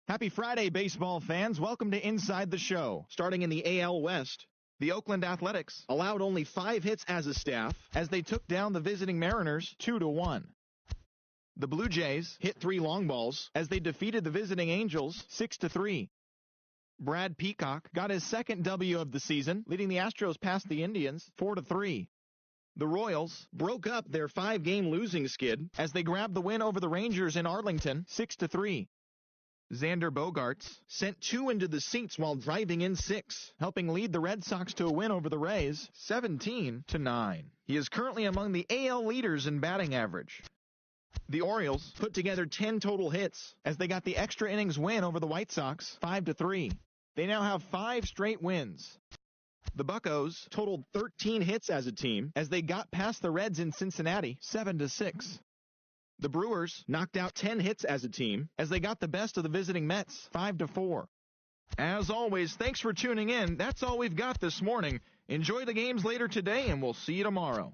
Happy Friday, baseball fans. Welcome to Inside the Show. Starting in the AL West, the Oakland Athletics allowed only 5 hits as a staff as they took down the visiting Mariners 2-1. The Blue Jays hit 3 long balls as they defeated the visiting Angels 6-3. Brad Peacock got his second W of the season, leading the Astros past the Indians 4-3. The Royals broke up their 5-game losing skid as they grabbed the win over the Rangers in Arlington 6-3. Xander Bogaerts sent 2 into the seats while driving in 6, helping lead the Red Sox to a win over the Rays 17-9. He is currently among the AL leaders in batting average. The Orioles put together 10 total hits as they got the extra innings win over the White Sox 5-3. They now have 5 straight wins. The Buccos totaled 13 hits as a team as they got past the Reds in Cincinnati 7-6. The Brewers knocked out 10 hits as a team as they got the best of the visiting Mets 5-4. As always, thanks for tuning in. That's all we've got this morning. Enjoy the games later today, and we'll see you tomorrow.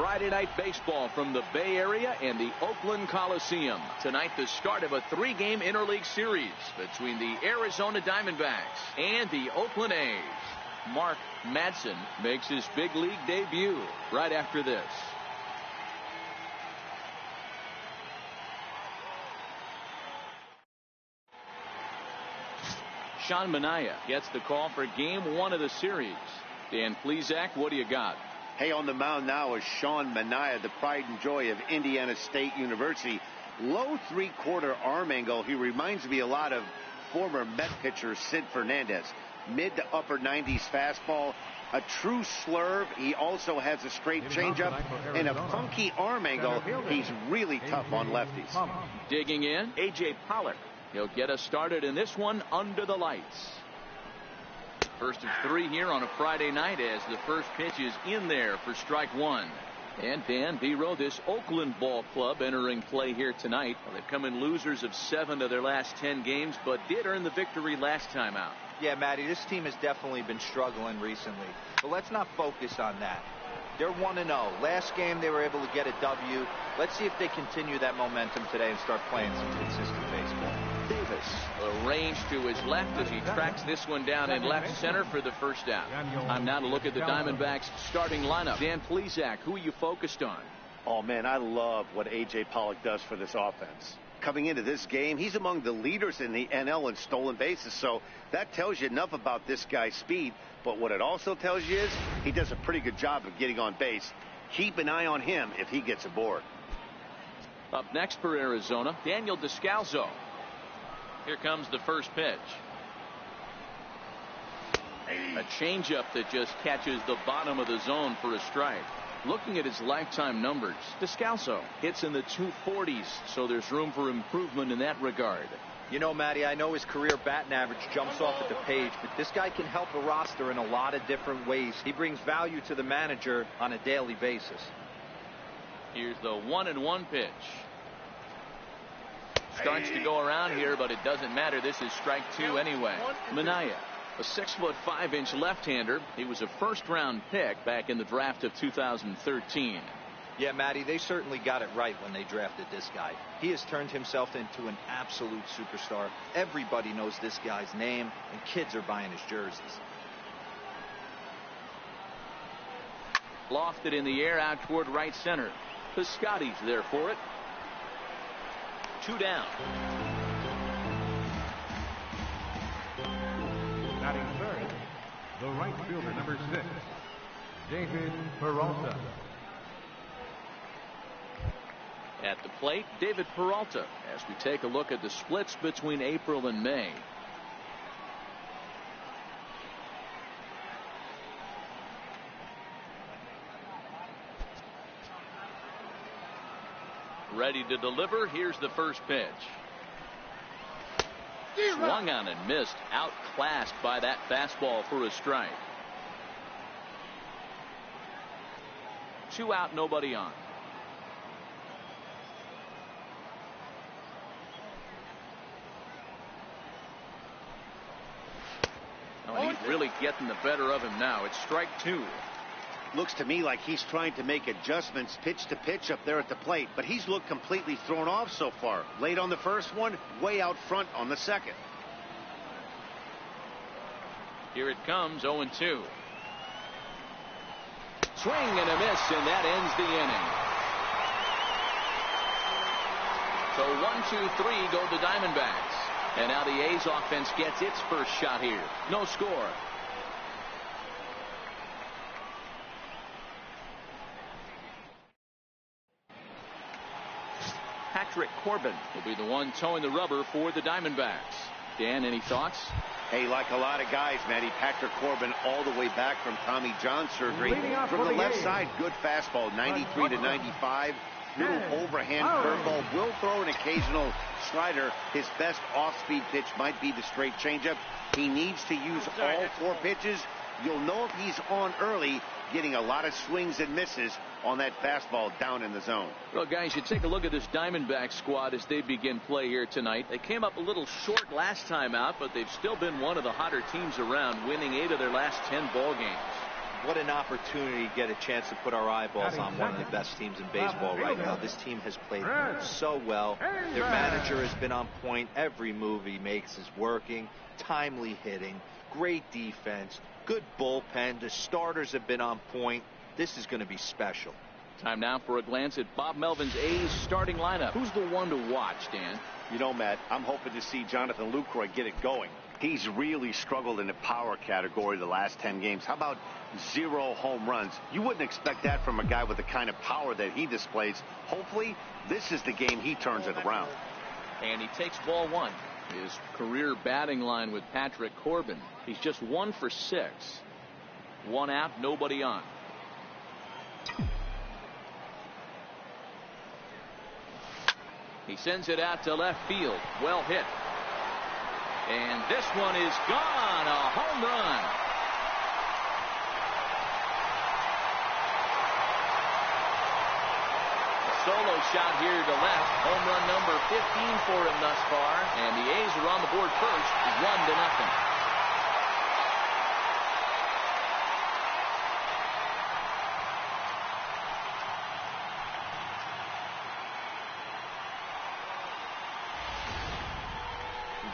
Friday night baseball from the Bay Area and the Oakland Coliseum. Tonight, the start of a 3-game interleague series between the Arizona Diamondbacks and the Oakland A's. Mark Madsen makes his big league debut right after this. Sean Manaea gets the call for game 1 of the series. Dan Plesac, what do you got? Hey, on the mound now is Sean Manaea, the pride and joy of Indiana State University. Low 3/4 arm angle. He reminds me a lot of former Met pitcher Sid Fernandez. Mid to upper 90s fastball, a true slurve. He also has a straight changeup and a funky arm angle. He's really tough on lefties. Digging in, A.J. Pollock. He'll get us started in this one under the lights. First of 3 here on a Friday night as the first pitch is in there for strike 1. And Dan Biro, this Oakland ball club entering play here tonight. Well, they've come in losers of 7 of their last 10 games, but did earn the victory last time out. Yeah, Matty, this team has definitely been struggling recently. But let's not focus on that. They're 1-0. Last game they were able to get a W. Let's see if they continue that momentum today and start playing some consistent baseball. Davis arranged to his left as he tracks this one down in left center for the first out. Time now to look at the Diamondbacks starting lineup. Dan Plesac, who are you focused on? Oh, man, I love what A.J. Pollock does for this offense. Coming into this game, he's among the leaders in the NL in stolen bases, so that tells you enough about this guy's speed. But what it also tells you is he does a pretty good job of getting on base. Keep an eye on him if he gets aboard. Up next for Arizona, Daniel Descalso. Here comes the first pitch. A changeup that just catches the bottom of the zone for a strike. Looking at his lifetime numbers, Descalso hits in the 240s, so there's room for improvement in that regard. You know, Matty, I know his career batting average jumps off at the page, but this guy can help a roster in a lot of different ways. He brings value to the manager on a daily basis. Here's the 1-1 pitch. Starts to go around here, but it doesn't matter. This is strike 2 anyway. Manaea, a 6'5" left-hander. He was a first-round pick back in the draft of 2013. Yeah, Matty, they certainly got it right when they drafted this guy. He has turned himself into an absolute superstar. Everybody knows this guy's name, and kids are buying his jerseys. Lofted in the air out toward right center. Piscotty's there for it. 2 down. Batting third, the right fielder, number 6, David Peralta. At the plate, David Peralta, as we take a look at the splits between April and May. Ready to deliver. Here's the first pitch. Swung on and missed. Outclassed by that fastball for a strike. 2 out, nobody on. Oh, he's really getting the better of him now. It's strike 2. Looks to me like he's trying to make adjustments pitch to pitch up there at the plate, but he's looked completely thrown off so far. Late on the first one, way out front on the second. Here it comes, 0-2. Swing and a miss, and that ends the inning. So 1-2-3 go the Diamondbacks. And now the A's offense gets its first shot here. No score. Patrick Corbin will be the one towing the rubber for the Diamondbacks. Dan, any thoughts? Hey, like a lot of guys, Matty, Patrick Corbin all the way back from Tommy John surgery. From the left side, good fastball, 93 to 95. Little overhand curveball. Will throw an occasional slider. His best off-speed pitch might be the straight changeup. He needs to use all 4 pitches. You'll know if he's on early, getting a lot of swings and misses on that fastball down in the zone. Well, guys, you take a look at this Diamondback squad as they begin play here tonight. They came up a little short last time out, but they've still been one of the hotter teams around, winning 8 of their last 10 ball games. What an opportunity to get a chance to put our eyeballs on one of the best teams in baseball right now. This team has played so well. Their manager has been on point. Every move he makes is working. Timely hitting, great defense, good bullpen. The starters have been on point. This is going to be special. Time now for a glance at Bob Melvin's A's starting lineup. Who's the one to watch, Dan? You know, Matt, I'm hoping to see Jonathan Lucroy get it going. He's really struggled in the power category the last 10 games. How about 0 home runs? You wouldn't expect that from a guy with the kind of power that he displays. Hopefully, this is the game he turns it around. And he takes ball 1. His career batting line with Patrick Corbin. He's just 1 for 6. 1 out, nobody on. He sends it out to left field. Well hit. And this one is gone. A home run. Solo shot here to left. Home run number 15 for him thus far. And the A's are on the board first, 1-0.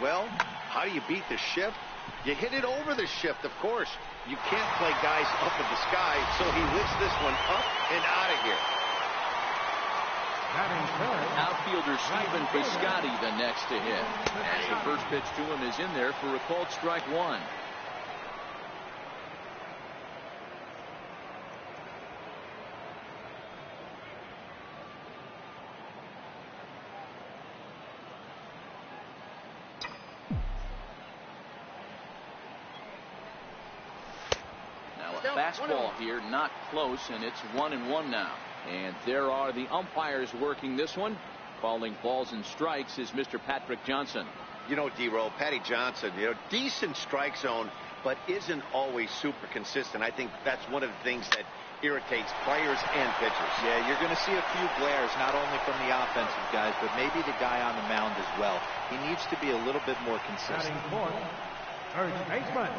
Well, how do you beat the shift? You hit it over the shift, of course. You can't play guys up in the sky, so he lifts this one up and out of here. Outfielder Stephen Piscotty the next to hit. As the first pitch to him is in there for a called strike 1. Fastball here, not close, and it's 1-1 now. And there are the umpires working this one. Calling balls and strikes is Mr. Patrick Johnson. You know, D-Roll, Patty Johnson, decent strike zone, but isn't always super consistent. I think that's one of the things that irritates players and pitchers. Yeah, you're going to see a few glares, not only from the offensive guys, but maybe the guy on the mound as well. He needs to be a little bit more consistent. First baseman,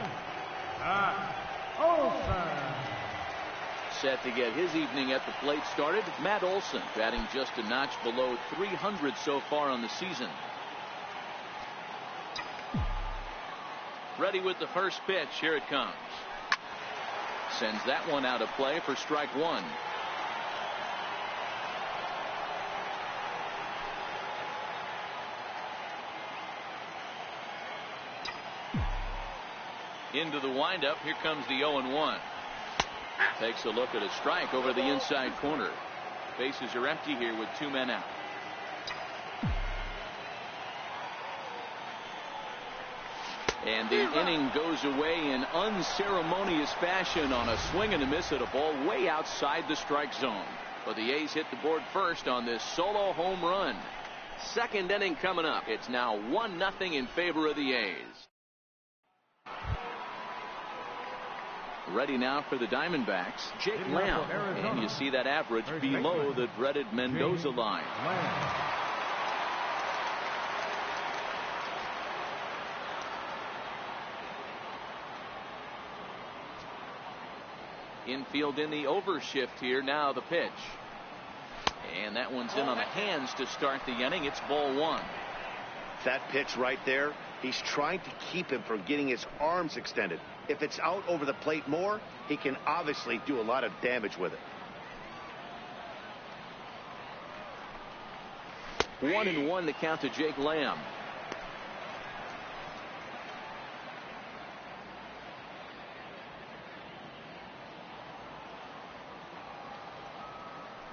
Set to get his evening at the plate started, Matt Olson, batting just a notch below 300 so far on the season. Ready with the first pitch. Here it comes. Sends that one out of play for strike 1. Into the windup. Here comes the 0-1. Takes a look at a strike over the inside corner. Bases are empty here with 2 men out. And the inning goes away in unceremonious fashion on a swing and a miss at a ball way outside the strike zone. But the A's hit the board first on this solo home run. Second inning coming up. It's now 1-0 in favor of the A's. Ready now for the Diamondbacks, Jake Lamb. And you see that average below the dreaded Mendoza line. Infield in the overshift here. Now the pitch. And that one's in on the hands to start the inning. It's ball 1. That pitch right there, he's trying to keep him from getting his arms extended. If it's out over the plate more, he can obviously do a lot of damage with it. 1-1 to count to Jake Lamb.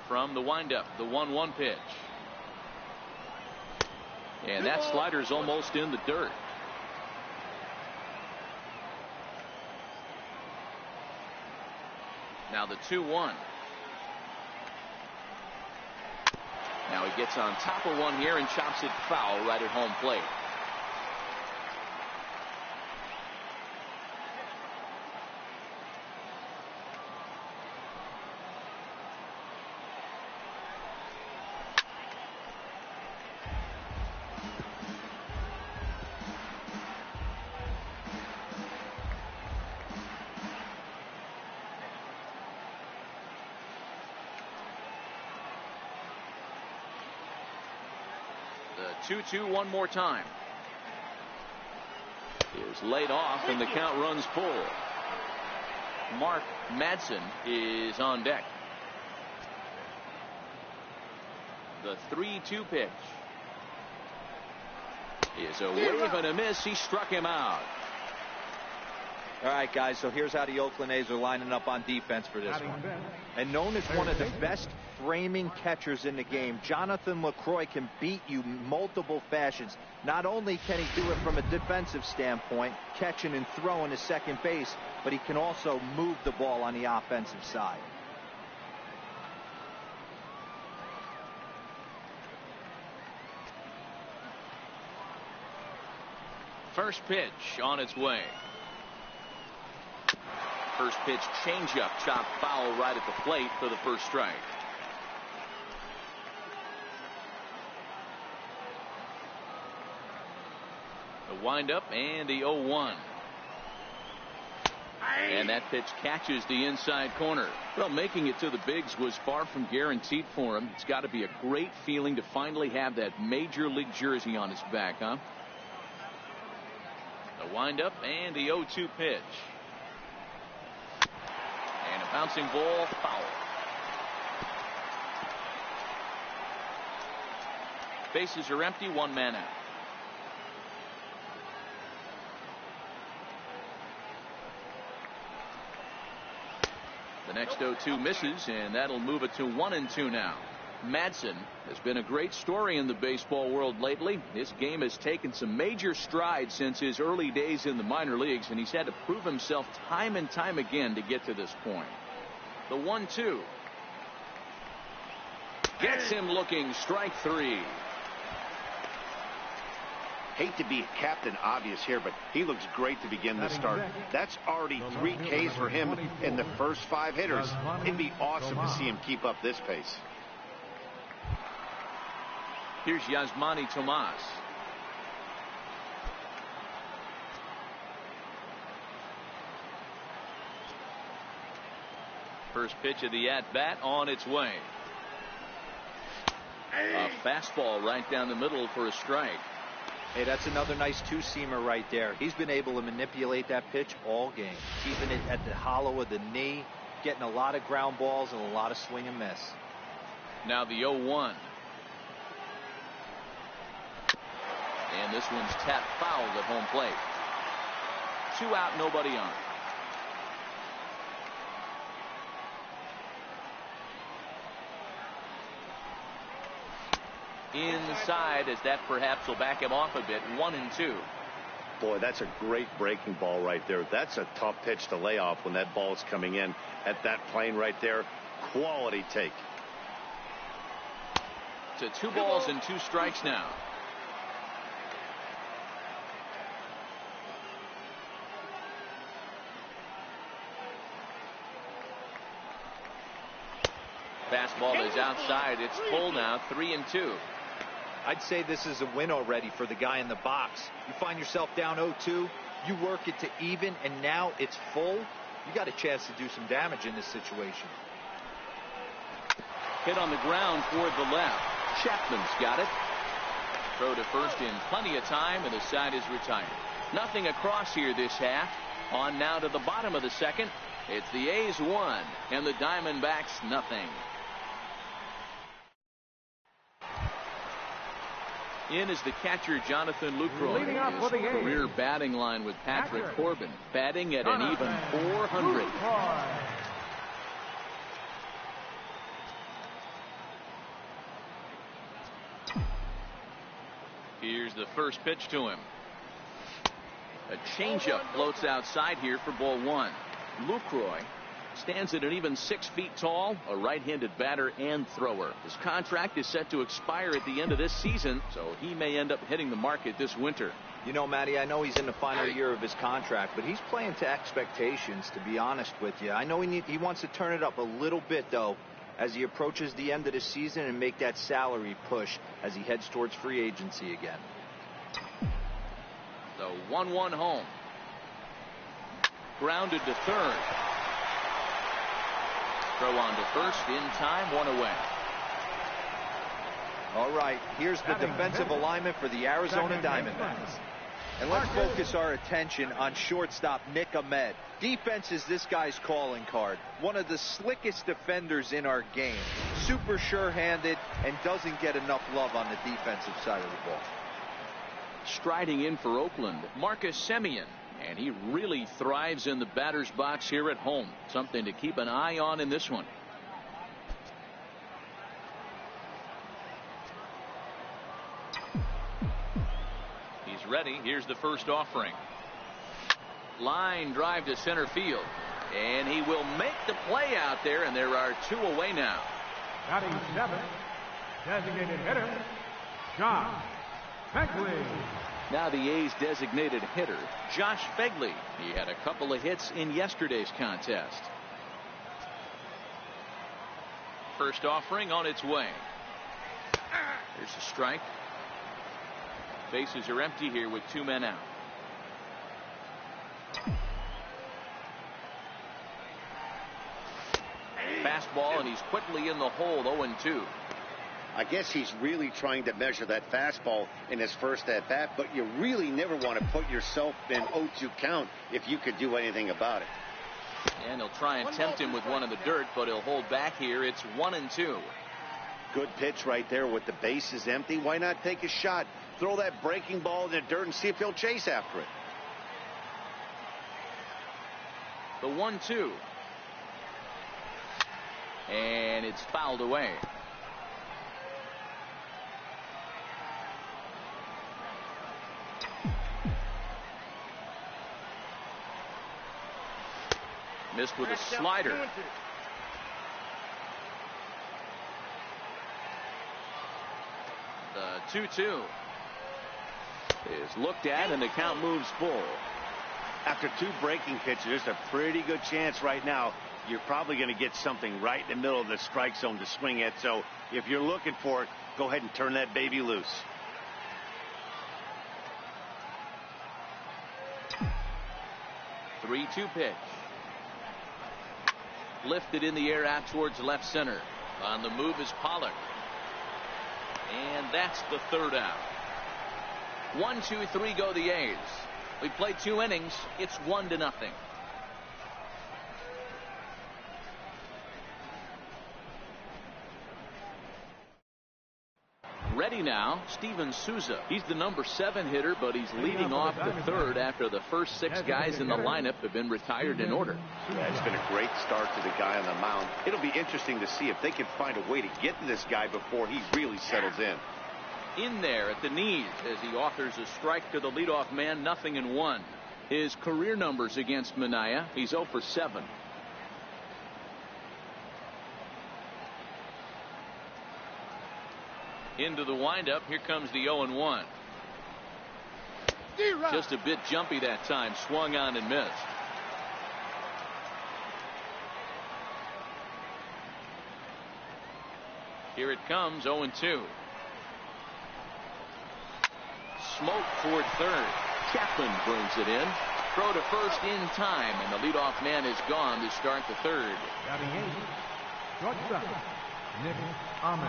From the windup, the 1-1 pitch. And that slider's almost in the dirt. Now the 2-1. Now he gets on top of one here and chops it foul right at home plate. The 2-2 one more time. Is laid off and the count runs full. Mark Madsen is on deck. The 3-2 pitch is a wave and a miss. He struck him out. All right, guys, so here's how the Oakland A's are lining up on defense for this one. And known as one of the best framing catchers in the game, Jonathan LaCroix can beat you multiple fashions. Not only can he do it from a defensive standpoint, catching and throwing to second base, but he can also move the ball on the offensive side. First pitch on its way. First pitch changeup, chopped foul right at the plate for the first strike. The windup and the 0-1. And that pitch catches the inside corner. Well, making it to the bigs was far from guaranteed for him. It's got to be a great feeling to finally have that major league jersey on his back, huh? The windup and the 0-2 pitch. And a bouncing ball, foul. Bases are empty, one man out. The next 0-2 misses, and that'll move it to 1-2 now. Madsen has been a great story in the baseball world lately. His game has taken some major strides since his early days in the minor leagues, and he's had to prove himself time and time again to get to this point. The 1-2 gets him looking, strike three. Hate to be Captain Obvious here, but he looks great to begin the start. That's already 3 Ks for him in the first 5 hitters. It'd be awesome to see him keep up this pace. Here's Yasmani Tomas. First pitch of the at-bat on its way. A fastball right down the middle for a strike. Hey, that's another nice two-seamer right there. He's been able to manipulate that pitch all game, keeping it at the hollow of the knee, getting a lot of ground balls and a lot of swing and miss. Now the 0-1. And this one's tapped foul at home plate. 2 out, nobody on. Inside, as that perhaps will back him off a bit. 1-2. Boy, that's a great breaking ball right there. That's a tough pitch to lay off when that ball is coming in at that plane right there. Quality take. To 2 balls and 2 strikes now. Fastball is outside. It's full now. 3-2. I'd say this is a win already for the guy in the box. You find yourself down 0-2, you work it to even, and now it's full. You got a chance to do some damage in this situation. Hit on the ground toward the left. Chapman's got it. Throw to first in plenty of time, and the side is retired. Nothing across here this half. On now to the bottom of the second. It's the A's 1 and the Diamondbacks nothing. In is the catcher, Jonathan LaCroix. His career batting line with Patrick Corbin, batting at an even 400. Here's the first pitch to him. A changeup floats outside here for ball 1. LaCroix stands at an even 6 feet tall, a right-handed batter and thrower. His contract is set to expire at the end of this season, so he may end up hitting the market this winter. You know, Matty, I know he's in the final year of his contract, but he's playing to expectations, to be honest with you. I know he wants to turn it up a little bit, though, as he approaches the end of the season and make that salary push as he heads towards free agency again. The 1-1 home. Grounded to third. Throw on to first in time, 1 away. All right, here's the defensive alignment for the Arizona Diamondbacks. And let's focus our attention on shortstop Nick Ahmed. Defense is this guy's calling card. One of the slickest defenders in our game. Super sure-handed and doesn't get enough love on the defensive side of the ball. Striding in for Oakland, Marcus Semien. And he really thrives in the batter's box here at home. Something to keep an eye on in this one. He's ready. Here's the first offering. Line drive to center field. And he will make the play out there, and there are 2 away now. Batting 7th, designated hitter, Josh Beckley. Now the A's designated hitter, Josh Begley. He had a couple of hits in yesterday's contest. First offering on its way. There's a strike. Bases are empty here with 2 men out. Fastball, and he's quickly in the hole. 0-2. I guess he's really trying to measure that fastball in his first at bat, but you really never want to put yourself in 0-2 count if you could do anything about it. And he'll try and tempt him with one in the dirt, but he'll hold back here. It's 1-2. Good pitch right there with the bases empty. Why not take a shot? Throw that breaking ball in the dirt and see if he'll chase after it. The 1-2. And it's fouled away. Missed with a slider. The 2-2 is looked at, and the count moves full. After 2 breaking pitches, there's a pretty good chance right now you're probably going to get something right in the middle of the strike zone to swing at. So if you're looking for it, go ahead and turn that baby loose. The 3-2 pitch. Lifted in the air out towards left center. On the move is Pollock. And that's the 3rd out. 1, 2, 3 go the A's. We played 2 innings. It's 1-0. Ready now, Steven Souza. He's the number 7 hitter, but he's leading off the 3rd after the first 6 guys in the lineup have been retired in order. Yeah, it's been a great start to the guy on the mound. It'll be interesting to see if they can find a way to get to this guy before he really settles in. In there at the knees as he offers a strike to the leadoff man. 0-1. His career numbers against Minaya, he's 0 for 7. Into the windup. Here comes the 0-1. Just a bit jumpy that time. Swung on and missed. Here it comes. 0-2. Smoke toward 3rd. Chapman brings it in. Throw to first in time, and the leadoff man is gone to start the 3rd. Batting 8, shortstop, Nick Ahmed.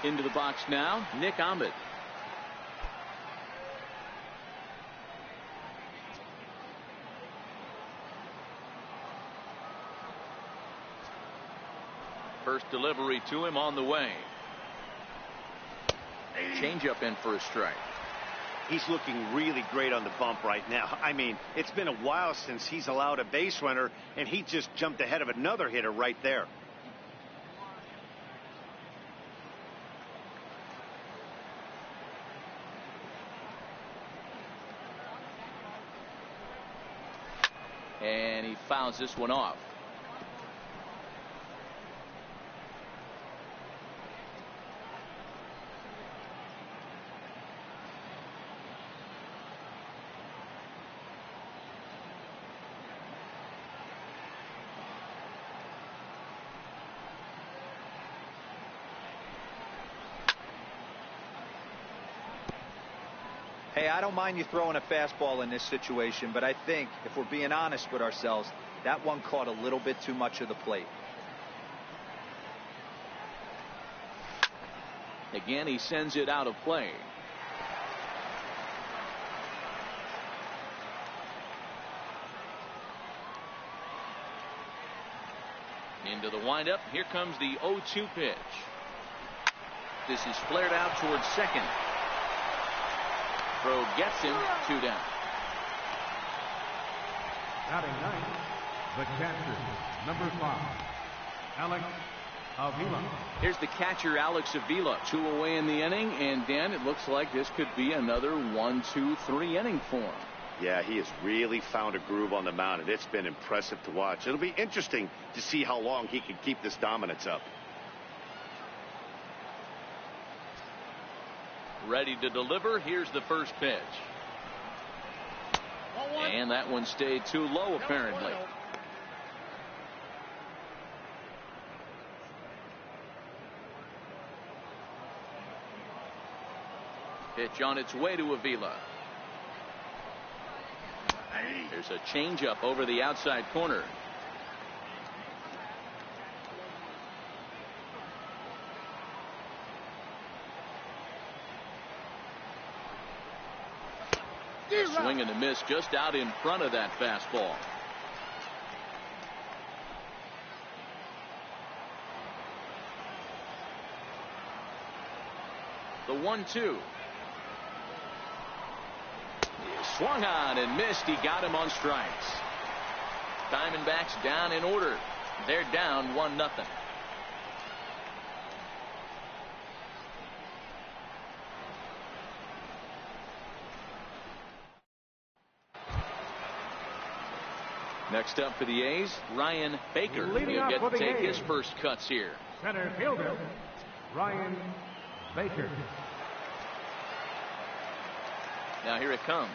Into the box now, Nick Ahmed. First delivery to him on the way. Changeup in for a strike. He's looking really great on the bump right now. I mean, it's been a while since he's allowed a base runner, and he just jumped ahead of another hitter right there. And he fouls this one off. Hey, I don't mind you throwing a fastball in this situation, but I think if we're being honest with ourselves, that one caught a little bit too much of the plate. Again, he sends it out of play. Into the windup. Here comes the 0-2 pitch. This is flared out towards second. Throw gets him. 2 down. Batting ninth, the catcher, number 5, Alex Avila. Here's the catcher, Alex Avila. 2 away in the inning, and Dan, it looks like this could be another 1-2-3 inning for him. Yeah, he has really found a groove on the mound, and it's been impressive to watch. It'll be interesting to see how long he can keep this dominance up. Ready to deliver. Here's the first pitch. And that one stayed too low, apparently. Pitch on its way to Avila. There's a changeup over the outside corner. Swing and a miss just out in front of that fastball. The 1-2. He swung on and missed. He got him on strikes. Diamondbacks down in order. They're down 1-0. Next up for the A's, Ryan Baker. He'll get to take his first cuts here. Center fielder, Ryan Baker. Now here it comes.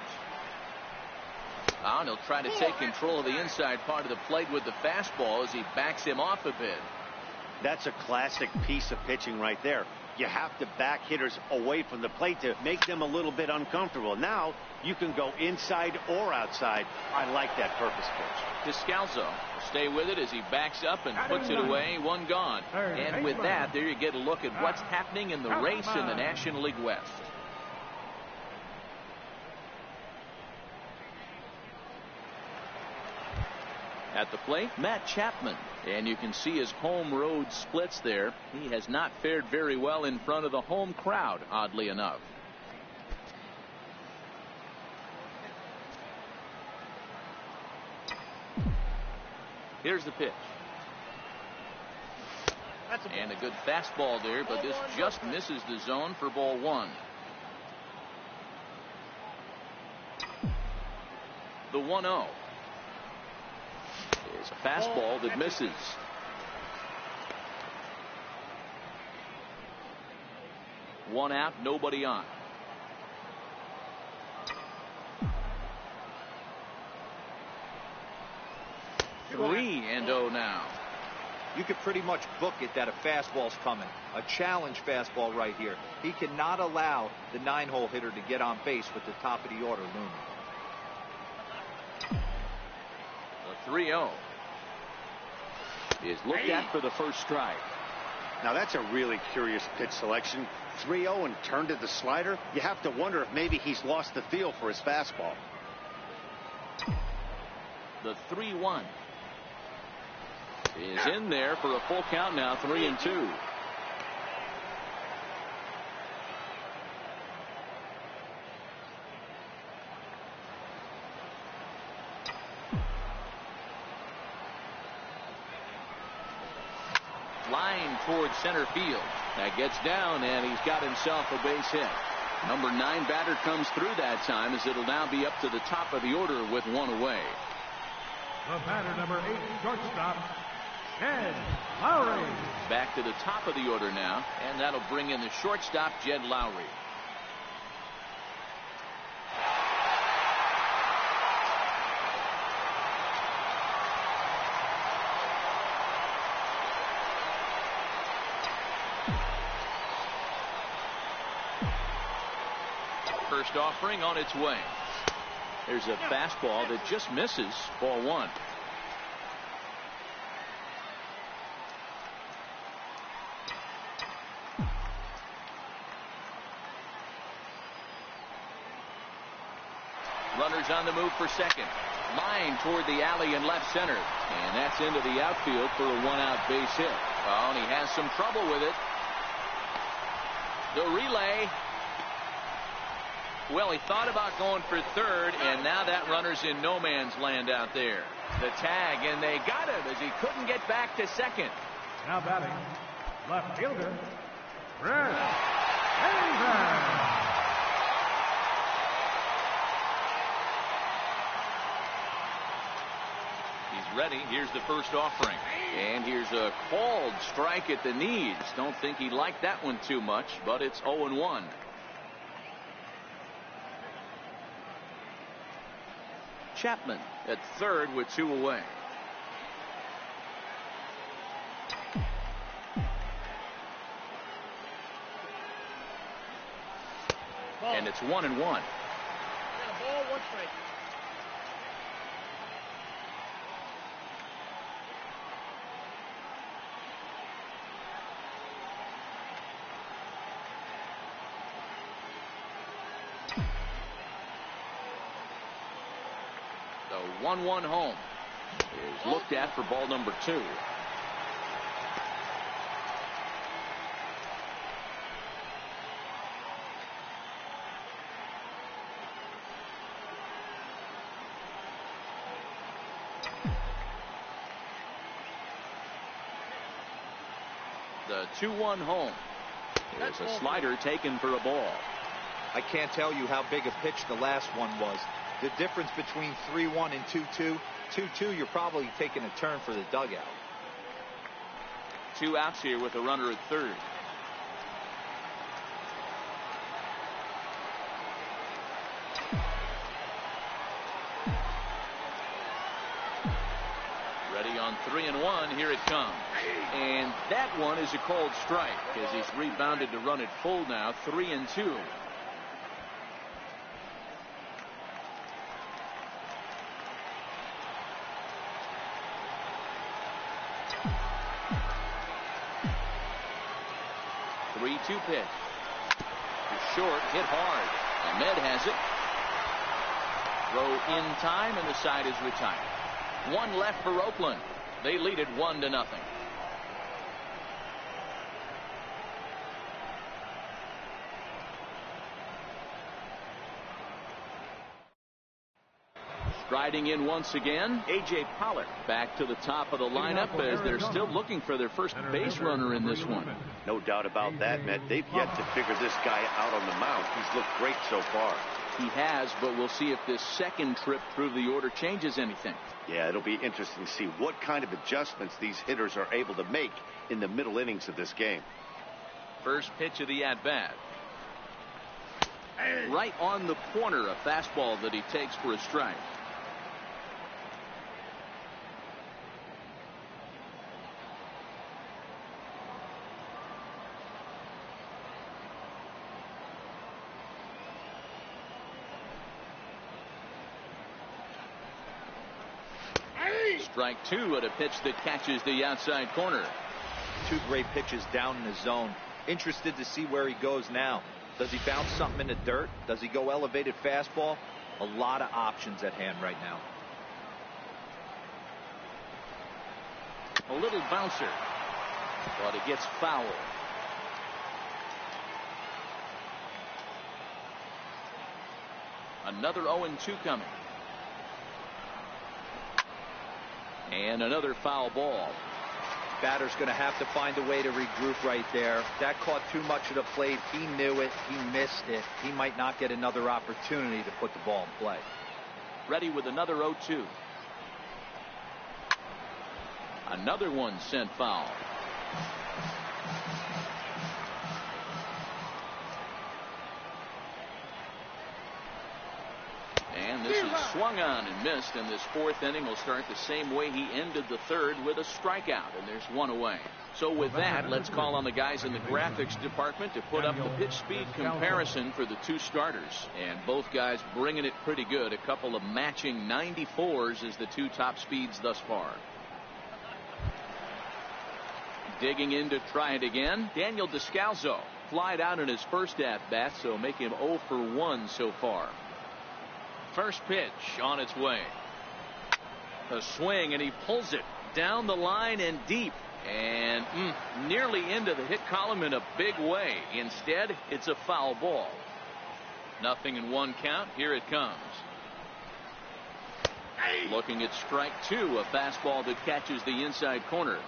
And he'll try to take control of the inside part of the plate with the fastball as he backs him off a bit. That's a classic piece of pitching right there. You have to back hitters away from the plate to make them a little bit uncomfortable. Now you can go inside or outside. I like that purpose pitch. Descalzo will stay with it as he backs up and puts it away. 1 gone. And with that, there you get a look at what's happening in the race in the National League West. At the plate, Matt Chapman. And you can see his home road splits there. He has not fared very well in front of the home crowd, oddly enough. Here's the pitch. And a good fastball there, but this just misses the zone for ball 1. The 1-0. Is a fastball that misses. One out, nobody on. 3-0 now. You could pretty much book it that a fastball's coming. A challenge fastball right here. He cannot allow the 9-hole hitter to get on base with the top of the order looming. The 3-0 is looked at for the first strike. Now that's a really curious pitch selection. 3-0 and turned to the slider. You have to wonder if maybe he's lost the feel for his fastball. The 3-1 is in there for a full count now. 3-2. Line towards center field. That gets down, and he's got himself a base hit. Number 9 batter comes through that time, as it'll now be up to the top of the order with 1 away. The batter, number 8, shortstop, Jed Lowry. Back to the top of the order now, and that'll bring in the shortstop, Jed Lowry. First offering on its way. There's a fastball that just misses. Ball 1. Runners on the move for second. Line toward the alley in left center. And that's into the outfield for a one-out base hit. Oh, and he has some trouble with it. The relay. Well, he thought about going for third, and now that runner's in no man's land out there. The tag, and they got him as he couldn't get back to second. Now batting, left fielder, Brett Hazen. He's ready. Here's the first offering. And here's a called strike at the knees. Don't think he liked that one too much, but it's 0-1. Chapman at third with 2 away. Ball. And it's 1-1. Ball, 1 strike. The 1-1 home is looked at for ball number 2. The 2-1 home is a slider taken for a ball. I can't tell you how big a pitch the last one was. The difference between 3-1 and 2-2. 2-2, you're probably taking a turn for the dugout. 2 outs here with a runner at third. Ready on 3-1. Here it comes. And that one is a called strike as he's rebounded to run it full now. 3-2. Pitch. To short, hit hard. Ahmed has it. Throw in time, and the side is retired. 1 left for Oakland. They lead it 1-0. Striding in once again, A.J. Pollock back to the top of the lineup as they're still looking for their first base runner in this one. No doubt about that, Matt. They've yet to figure this guy out on the mound. He's looked great so far. He has, but we'll see if this second trip through the order changes anything. Yeah, it'll be interesting to see what kind of adjustments these hitters are able to make in the middle innings of this game. First pitch of the at-bat. Right on the corner, a fastball that he takes for a strike. Strike 2 at a pitch that catches the outside corner. 2 great pitches down in the zone. Interested to see where he goes now. Does he bounce something in the dirt? Does he go elevated fastball? A lot of options at hand right now. A little bouncer, but it gets foul. Another 0-2 coming. And another foul ball. Batter's going to have to find a way to regroup right there. That caught too much of the plate. He knew it. He missed it. He might not get another opportunity to put the ball in play. Ready with another 0-2. Another one sent foul. And this is swung on and missed, and this 4th inning will start the same way he ended the 3rd with a strikeout, and there's 1 away. So with that, let's call on the guys in the graphics department to put up the pitch speed comparison for the 2 starters. And both guys bringing it pretty good. A couple of matching 94s as the 2 top speeds thus far. Digging in to try it again, Daniel Descalzo. Flied out in his first at-bat, so make him 0 for 1 so far. First pitch on its way. A swing, and he pulls it down the line and deep, and nearly into the hit column in a big way. Instead, it's a foul ball. 0-1 count. Here it comes. Looking at strike two, a fastball that catches the inside corner.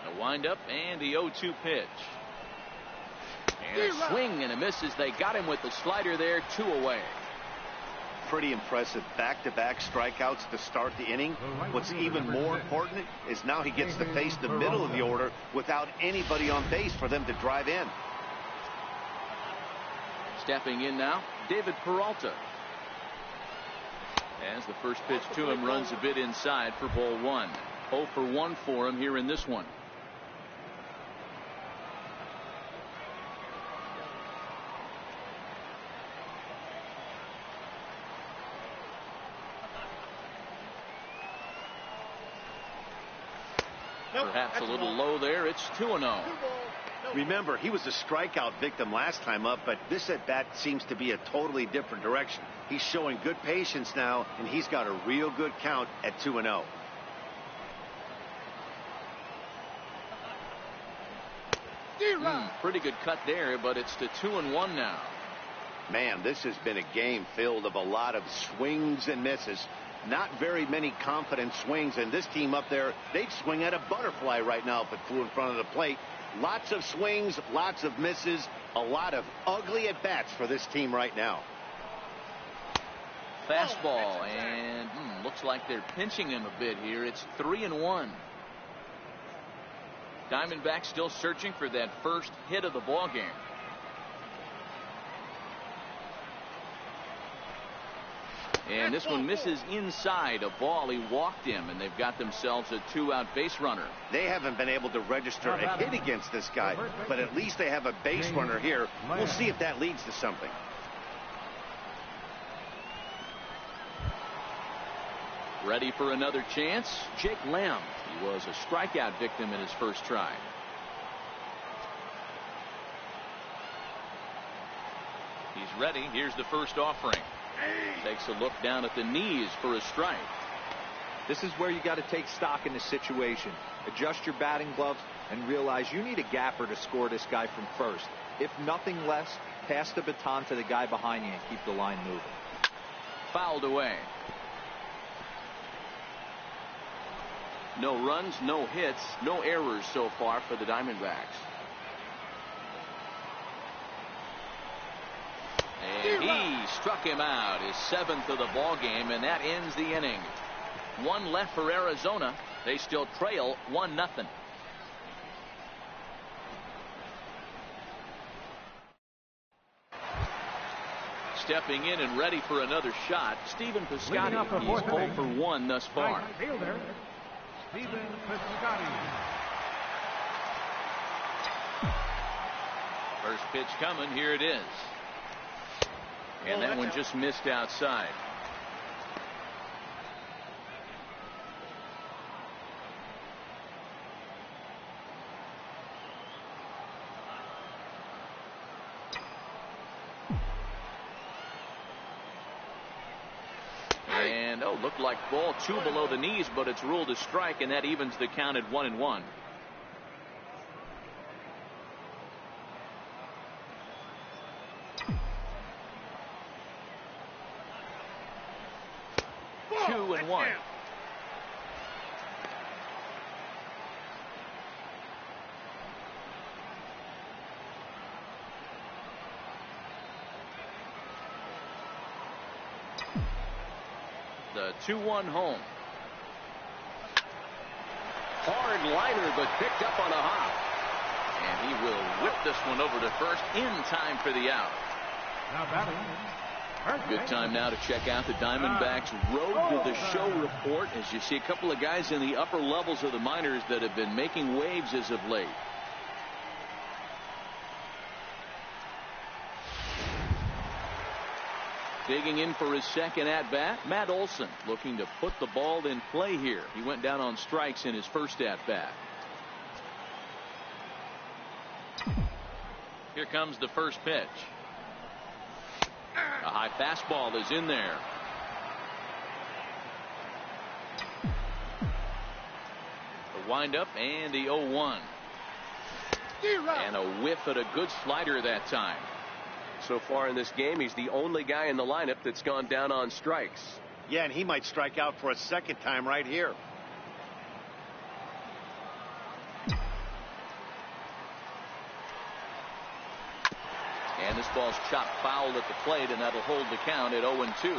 A windup and the 0-2 pitch. And a swing and a miss as they got him with the slider there, 2 away. Pretty impressive back-to-back strikeouts to start the inning. What's even more important is now he gets to face the middle of the order without anybody on base for them to drive in. Stepping in now, David Peralta. As the first pitch to him runs a bit inside for ball 1. 0 for 1 for him here in this one. Perhaps a little low there. It's 2-0. Remember, he was a strikeout victim last time up, but this at bat seems to be a totally different direction. He's showing good patience now, and he's got a real good count at 2-0. Pretty good cut there, but it's to 2-1 now. Man, this has been a game filled of a lot of swings and misses. Not very many confident swings, and this team up there, they'd swing at a butterfly right now if it flew in front of the plate. Lots of swings, lots of misses, a lot of ugly at-bats for this team right now. Fastball, and looks like they're pinching him a bit here. It's 3-1. Diamondbacks still searching for that first hit of the ball game. And this one misses inside. A ball, he walked him, and they've got themselves a 2-out base runner. They haven't been able to register a hit against this guy, but at least they have a base runner here. We'll see if that leads to something. Ready for another chance? Jake Lamb. He was a strikeout victim in his first try. He's ready. Here's the first offering. Takes a look down at the knees for a strike. This is where you got to take stock in the situation. Adjust your batting gloves and realize you need a gapper to score this guy from first. If nothing less, pass the baton to the guy behind you and keep the line moving. Fouled away. No runs, no hits, no errors so far for the Diamondbacks. And he struck him out, his 7th of the ball game, and that ends the inning. 1 left for Arizona. They still trail 1-0. Stepping in and ready for another shot, Stephen Piscotty. He's 0 for 1 thus far. Right fielder, Stephen Piscotty. First pitch coming. Here it is. And that one just missed outside. And looked like ball 2 below the knees, but it's ruled a strike, and that evens the count at 1-1. The 2-1 home. Hard liner, but picked up on a hop. And he will whip this one over to first in time for the out. Now batting. Good time now to check out the Diamondbacks Road to the Show report, as you see a couple of guys in the upper levels of the minors that have been making waves as of late. Digging in for his second at-bat, Matt Olson, looking to put the ball in play here. He went down on strikes in his first at-bat. Here comes the first pitch. A high fastball is in there. The windup and the 0-1. And a whiff at a good slider that time. So far in this game, he's the only guy in the lineup that's gone down on strikes. Yeah, and he might strike out for a second time right here. And this ball's chopped foul at the plate, and that'll hold the count at 0-2.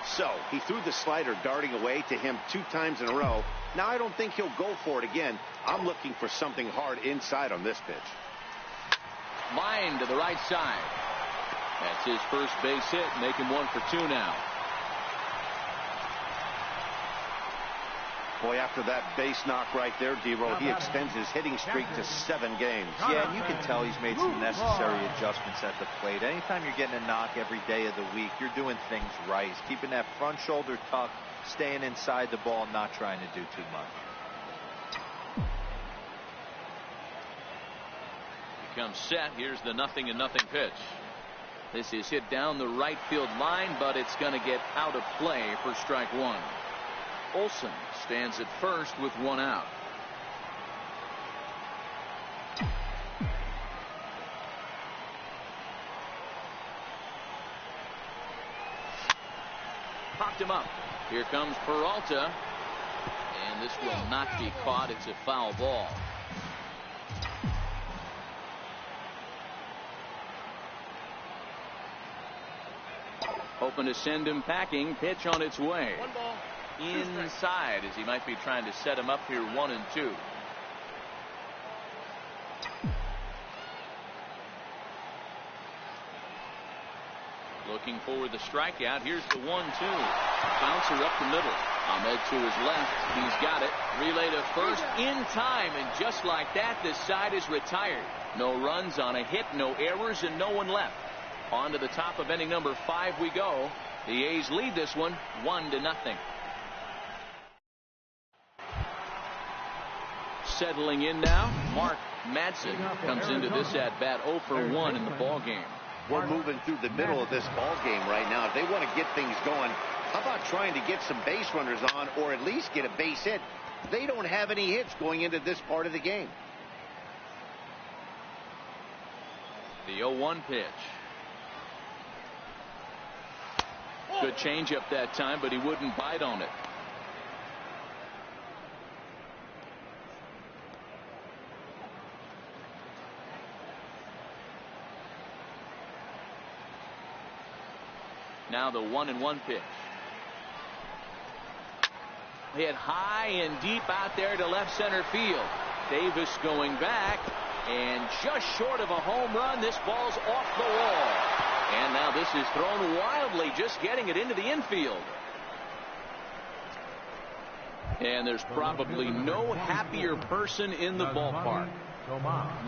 So he threw the slider darting away to him 2 times in a row. Now I don't think he'll go for it again. I'm looking for something hard inside on this pitch. Line to the right side. That's his first base hit, making 1 for 2 now. Boy, after that base knock right there, D-Roll, he extends his hitting streak to 7 games. Yeah, and you can tell he's made some necessary adjustments at the plate. Anytime you're getting a knock every day of the week, you're doing things right. He's keeping that front shoulder tucked, staying inside the ball, not trying to do too much. Becomes set. Here's the 0-0 pitch. This is hit down the right field line, but it's going to get out of play for strike 1. Olson stands at first with 1 out. Popped him up. Here comes Peralta. And this will not be caught. It's a foul ball. Hoping to send him packing. Pitch on its way. 1 ball. Inside, as he might be trying to set him up here 1-2. Looking for the strikeout. Here's the 1-2. Bouncer up the middle. Ahmed to his left. He's got it. Relay to first in time, and just like that, this side is retired. No runs on a hit, no errors, and no one left. On to the top of inning number 5 we go. The A's lead this one 1-0. Settling in now, Mark Madsen comes into this at bat 0 for 1 in the ball game. We're moving through the middle of this ball game right now. If they want to get things going, how about trying to get some base runners on, or at least get a base hit? They don't have any hits going into this part of the game. The 0-1 pitch. Good changeup that time, but he wouldn't bite on it. Now the 1-1 pitch. Hit high and deep out there to left center field. Davis going back, and just short of a home run. This ball's off the wall. And now this is thrown wildly, just getting it into the infield. And there's probably no happier person in the ballpark.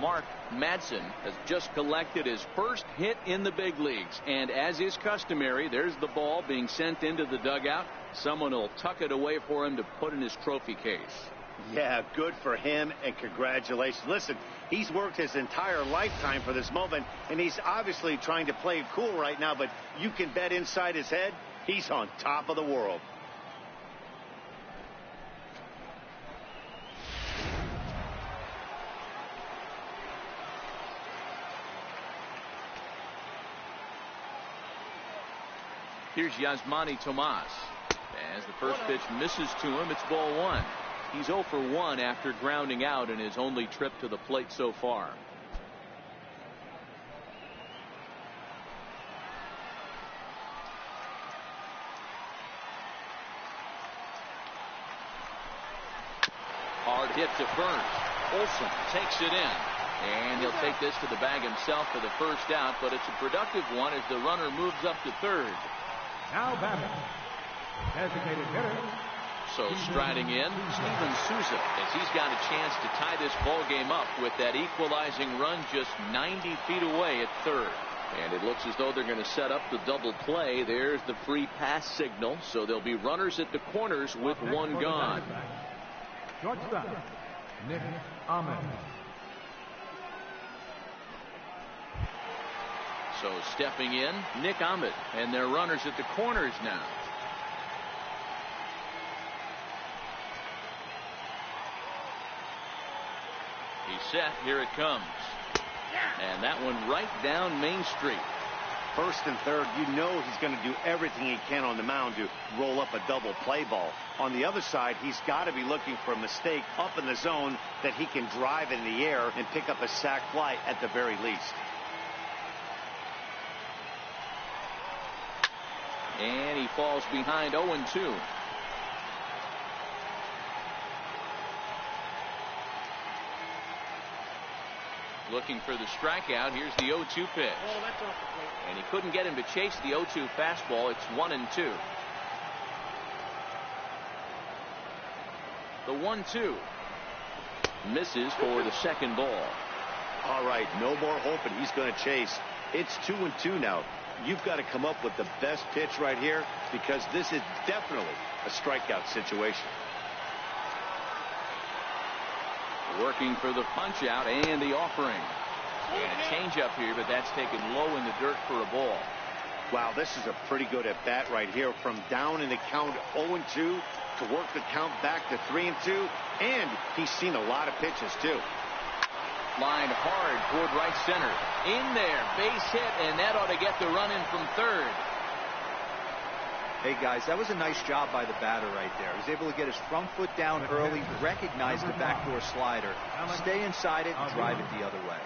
Mark Madsen has just collected his first hit in the big leagues. And as is customary, there's the ball being sent into the dugout. Someone will tuck it away for him to put in his trophy case. Yeah, good for him, and congratulations. Listen, he's worked his entire lifetime for this moment, and he's obviously trying to play it cool right now, but you can bet inside his head, he's on top of the world. Here's Yasmani Tomas. As the first pitch misses to him, it's ball 1. He's 0 for 1 after grounding out in his only trip to the plate so far. Hard hit to first. Olson takes it in. And he'll take this to the bag himself for the first out, but it's a productive one as the runner moves up to third. Now batting, designated hitter. So striding in, Steven Souza, as he's got a chance to tie this ball game up with that equalizing run just 90 feet away at third. And it looks as though they're going to set up the double play. There's the free pass signal, so there'll be runners at the corners with 1 gone. Shortstop, Nick Ahmed. So stepping in, Nick Ahmed, and their runners at the corners now. He's set. Here it comes. And that one right down Main Street. First and third, you know he's going to do everything he can on the mound to roll up a double play ball. On the other side, he's got to be looking for a mistake up in the zone that he can drive in the air and pick up a sac fly at the very least. And he falls behind 0-2. Looking for the strikeout. Here's the 0-2 pitch. Oh, that's off the plate. And he couldn't get him to chase the 0-2 fastball. It's 1-2. The 1-2 misses for the second ball. All right, no more hoping he's going to chase. It's 2-2 now. You've got to come up with the best pitch right here, because this is definitely a strikeout situation. Working for the punch out and the offering. And a changeup here, but that's taken low in the dirt for a ball. Wow, this is a pretty good at bat right here. From down in the count 0-2 to work the count back to 3-2. And he's seen a lot of pitches too. Lined hard toward right center. In there, base hit, and that ought to get the run in from third. Hey guys, that was a nice job by the batter right there. He was able to get his front foot down early, recognize the backdoor slider, stay inside it, and drive it the other way.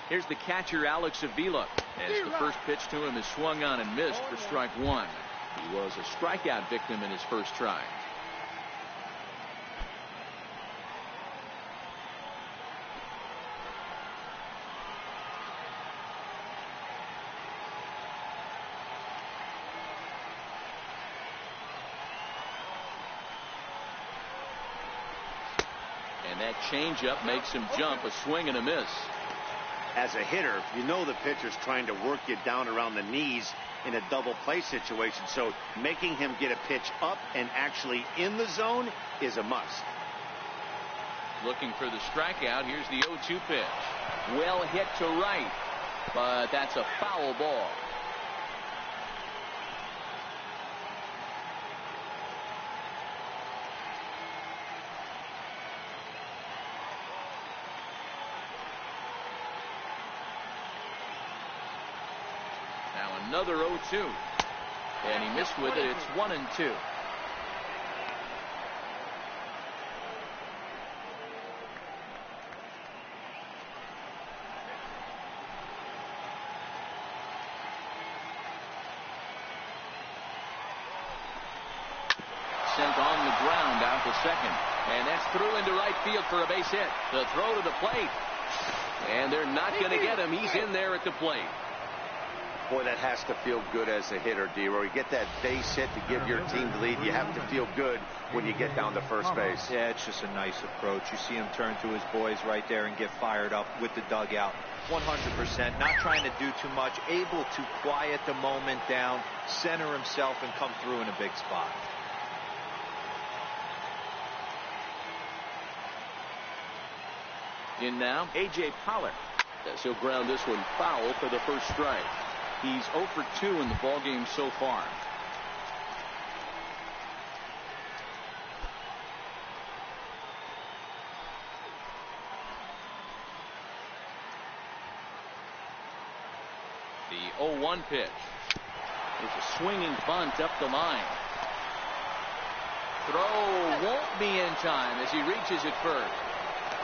Here's the catcher, Alex Avila, as the first pitch to him is swung on and missed for strike one. He was a strikeout victim in his first try. And that changeup makes him jump, a swing and a miss. As a hitter, you know the pitcher's trying to work you down around the knees in a double play situation, so making him get a pitch up and actually in the zone is a must. Looking for the strikeout. Here's the 0-2 pitch. Well hit to right, but that's a foul ball. Another 0-2, and he missed with it. It's 1-2. Sent on the ground out to second, and that's through into right field for a base hit. The throw to the plate, and they're not going to get him. He's in there at the plate. Boy, that has to feel good as a hitter, D-Roy. You get that base hit to give your team the lead. You have to feel good when you get down to first base. Yeah, it's just a nice approach. You see him turn to his boys right there and get fired up with the dugout. 100%, not trying to do too much, able to quiet the moment down, center himself, and come through in a big spot. In now, A.J. Pollock. Yes, he'll ground this one foul for the first strike. He's 0 for 2 in the ballgame so far. The 0-1 pitch. There's a swinging bunt up the line. Throw won't be in time as he reaches it first.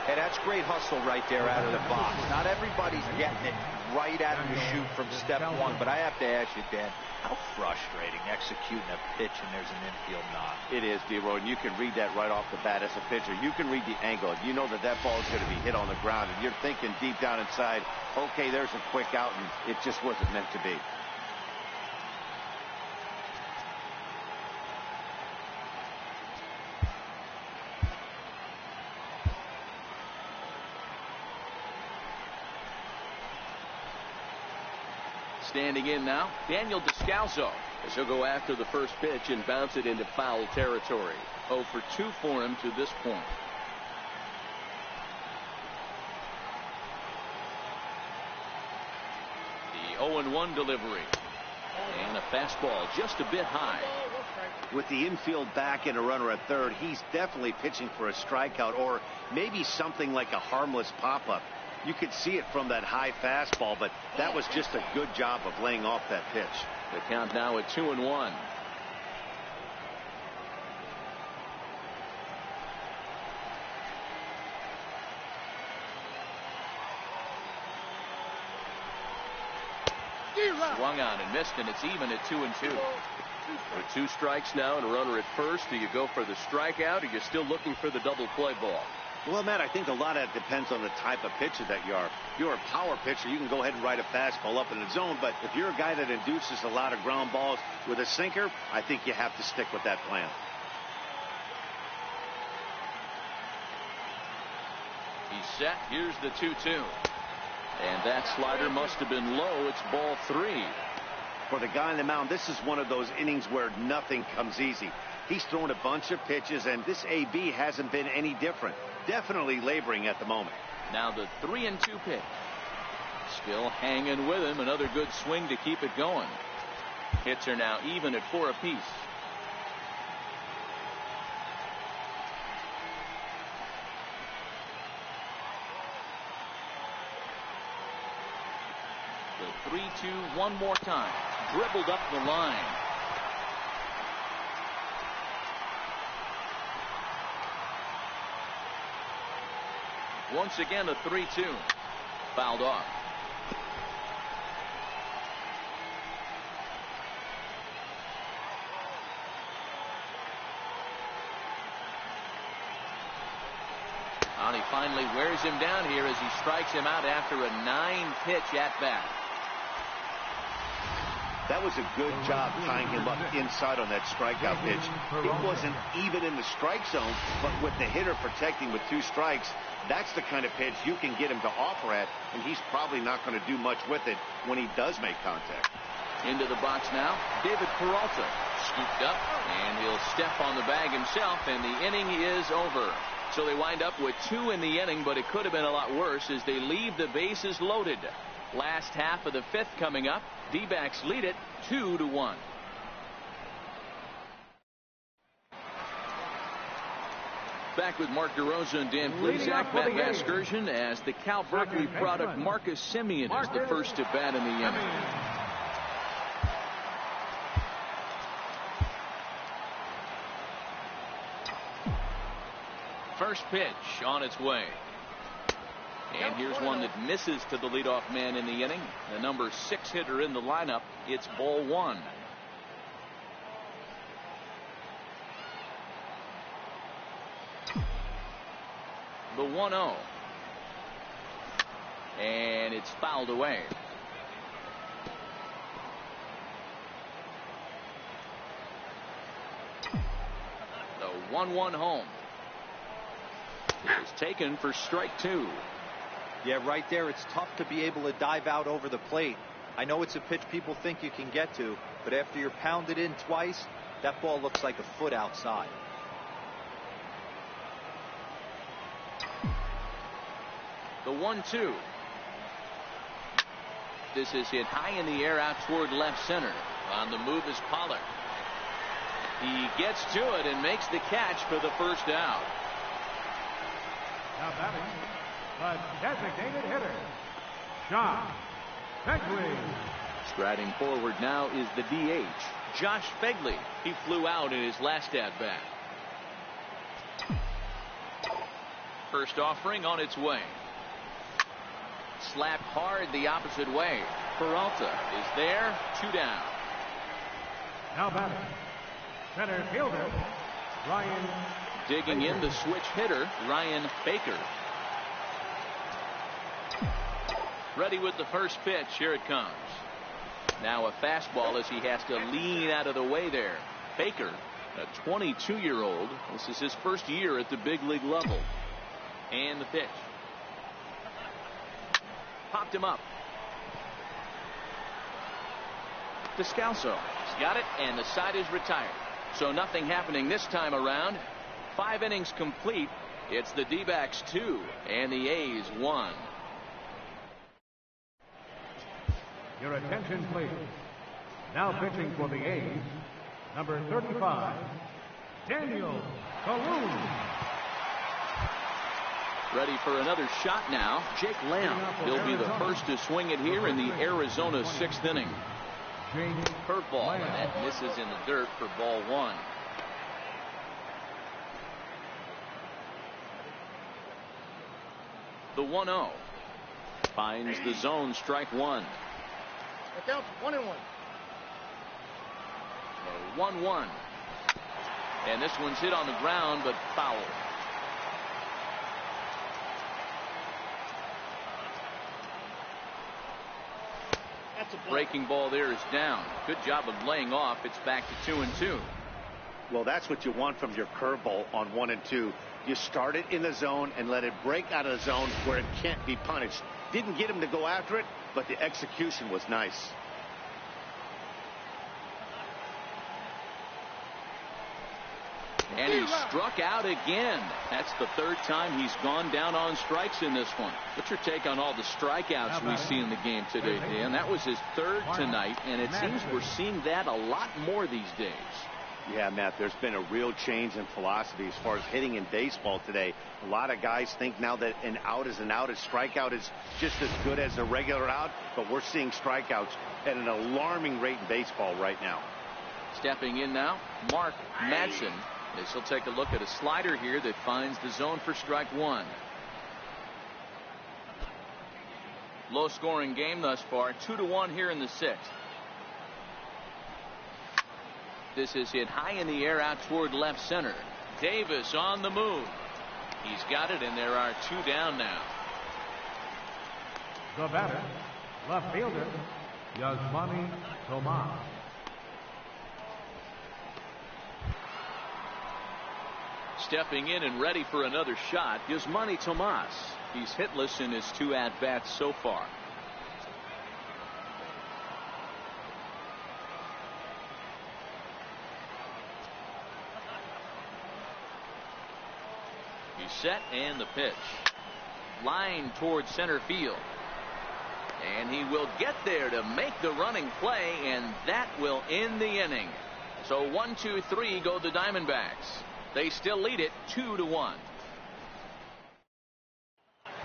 Hey, that's great hustle right there out of the box. Not everybody's getting it right out of the chute from step one, but I have to ask you, Dan, how frustrating executing a pitch and there's an infield knock. It is, D-Roy, and you can read that right off the bat as a pitcher. You can read the angle. You know that ball is going to be hit on the ground, and you're thinking deep down inside, okay, there's a quick out, and it just wasn't meant to be. Standing in now, Daniel Descalso. As he'll go after the first pitch and bounce it into foul territory. 0 for 2 for him to this point. The 0-1 delivery. And a fastball just a bit high. With the infield back and a runner at third, he's definitely pitching for a strikeout or maybe something like a harmless pop-up. You could see it from that high fastball, but that was just a good job of laying off that pitch. The count now at 2-1. Swung on and missed, and it's even at 2-2. With 2 strikes now and a runner at first, do you go for the strikeout or are you still looking for the double play ball? Well, Matt, I think a lot of that depends on the type of pitcher that you are. If you're a power pitcher, you can go ahead and ride a fastball up in the zone. But if you're a guy that induces a lot of ground balls with a sinker, I think you have to stick with that plan. He's set. Here's the 2-2. And that slider must have been low. It's ball 3. For the guy on the mound, this is one of those innings where nothing comes easy. He's thrown a bunch of pitches, and this AB hasn't been any different. Definitely laboring at the moment. Now the 3-2 pitch. Still hanging with him. Another good swing to keep it going. Hits are now even at 4 apiece. The 3-2 one more time. Dribbled up the line. Once again a 3-2. Fouled off. And he finally wears him down here as he strikes him out after a 9-pitch at bat. That was a good job tying him up inside on that strikeout pitch. It wasn't even in the strike zone, but with the hitter protecting with 2 strikes, that's the kind of pitch you can get him to offer at, and he's probably not going to do much with it when he does make contact. Into the box now, David Peralta. Scooped up, and he'll step on the bag himself, and the inning is over. So they wind up with 2 in the inning, but it could have been a lot worse as they leave the bases loaded. Last half of the 5th coming up. D-backs lead it 2-1. Back with Mark DeRosa and Dan Plesac. Matt Vasgersian as the Cal Berkeley product Marcus Semien is the first to bat in the inning. First pitch on its way. And here's one that misses to the leadoff man in the inning. The number 6 hitter in the lineup. It's ball 1. The 1-0. And it's fouled away. The 1-1 home is taken for strike 2. Yeah, right there, it's tough to be able to dive out over the plate. I know it's a pitch people think you can get to, but after you're pounded in twice, that ball looks like a foot outside. The 1-2. This is hit high in the air out toward left center. On the move is Pollard. He gets to it and makes the catch for the first out. Now batting, the designated hitter, Josh Begley. Striding forward now is the DH, Josh Begley. He flew out in his last at-bat. First offering on its way. Slapped hard the opposite way. Peralta is there. 2 down. Now batting, center fielder, Ryan. Digging in the switch hitter, Ryan Baker. Ready with the first pitch. Here it comes. Now a fastball as he has to lean out of the way there. Baker, a 22-year-old. This is his first year at the big league level. And the pitch. Popped him up. Descalso. He's got it, and the side is retired. So nothing happening this time around. 5 innings complete. It's the D-backs 2 and the A's 1. Your attention, please. Now pitching for the A's, number 35, Daniel Saloon. Ready for another shot now. Jake Lamb. He'll be the first to swing it here in the Arizona 6th inning. Curveball, and that misses in the dirt for ball 1. The 1-0 finds the zone, strike 1. It counts 1-1. 1-1. And this one's hit on the ground, but foul. Breaking ball there is down. Good job of laying off. It's back to 2-2. Well, that's what you want from your curveball on 1 and 2. You start it in the zone and let it break out of the zone where it can't be punished. Didn't get him to go after it, but the execution was nice. And he struck out again. That's the 3rd time he's gone down on strikes in this one. What's your take on all the strikeouts we see in the game today, Dan? That was his 3rd tonight, and it seems we're seeing that a lot more these days. Yeah, Matt, there's been a real change in philosophy as far as hitting in baseball today. A lot of guys think now that an out is an out. A strikeout is just as good as a regular out, but we're seeing strikeouts at an alarming rate in baseball right now. Stepping in now, Mark Madsen. As he'll take a look at a slider here that finds the zone for strike 1. Low scoring game thus far, 2-1 here in the 6th. This is hit high in the air out toward left center. Davis on the move. He's got it, and there are 2 down now. The batter, left fielder, Yasmani Tomas. Stepping in and ready for another shot, Yasmani Tomas. He's hitless in his 2 at-bats so far. He's set, and the pitch. Line towards center field. And he will get there to make the running play, and that will end the inning. So 1-2-3 go the Diamondbacks. They still lead it 2-1.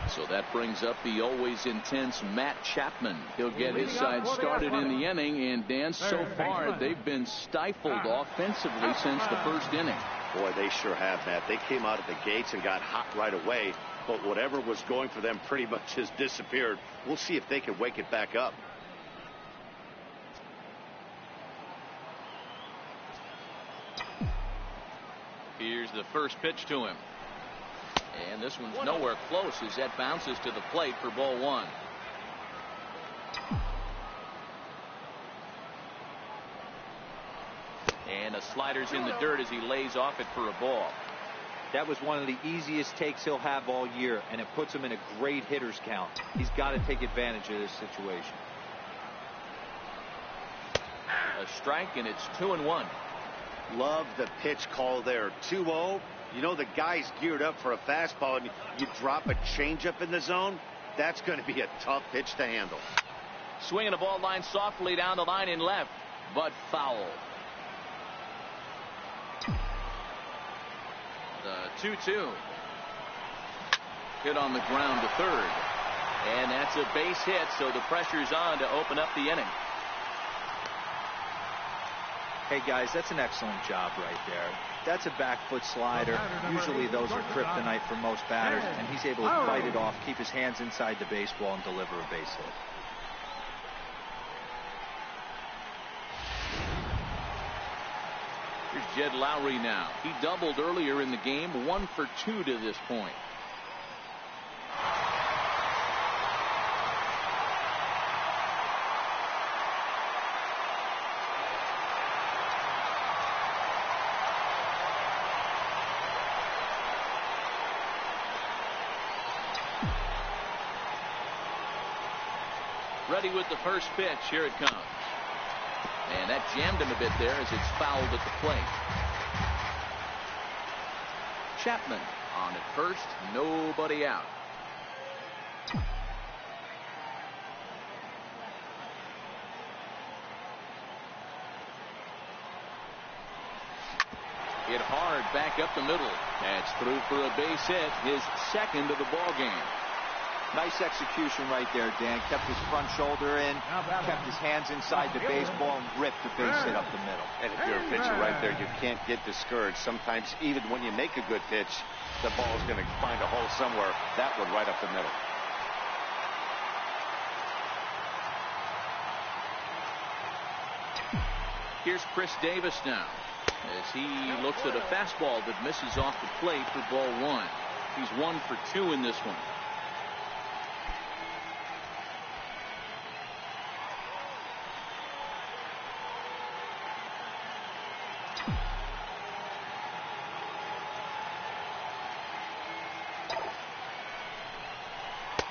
So that brings up the always intense Matt Chapman. He'll get his side started in the inning, and Dan, so far they've been stifled offensively since the 1st inning. Boy, they sure have, Matt. They came out of the gates and got hot right away, but whatever was going for them pretty much has disappeared. We'll see if they can wake it back up. Here's the first pitch to him. And this one's nowhere close as that bounces to the plate for ball 1. And a slider's in the dirt as he lays off it for a ball. That was one of the easiest takes he'll have all year, and it puts him in a great hitter's count. He's got to take advantage of this situation. A strike, and it's 2-1. Love the pitch call there. 2-0. You know the guy's geared up for a fastball, and you drop a changeup in the zone. That's going to be a tough pitch to handle. Swinging a ball line softly down the line in left, but foul. The 2-2. Hit on the ground to 3rd. And that's a base hit, so the pressure's on to open up the inning. Hey guys, that's an excellent job right there. That's a back foot slider. Usually those are kryptonite for most batters, and he's able to fight it off, keep his hands inside the baseball, and deliver a base hit. Here's Jed Lowry now. He doubled earlier in the game, 1 for 2 to this point. Ready with the first pitch. Here it comes. And that jammed him a bit there as it's fouled at the plate. Chapman on at first, nobody out. Hit hard back up the middle. That's through for a base hit, his second of the ball game. Nice execution right there, Dan. Kept his front shoulder in, kept his hands inside the baseball, and ripped the base hit up the middle. And if you're a pitcher right there, you can't get discouraged. Sometimes even when you make a good pitch, the ball is going to find a hole somewhere. That one right up the middle. Here's Chris Davis now, as he looks at a fastball that misses off the plate for ball one. He's 1 for 2 in this one.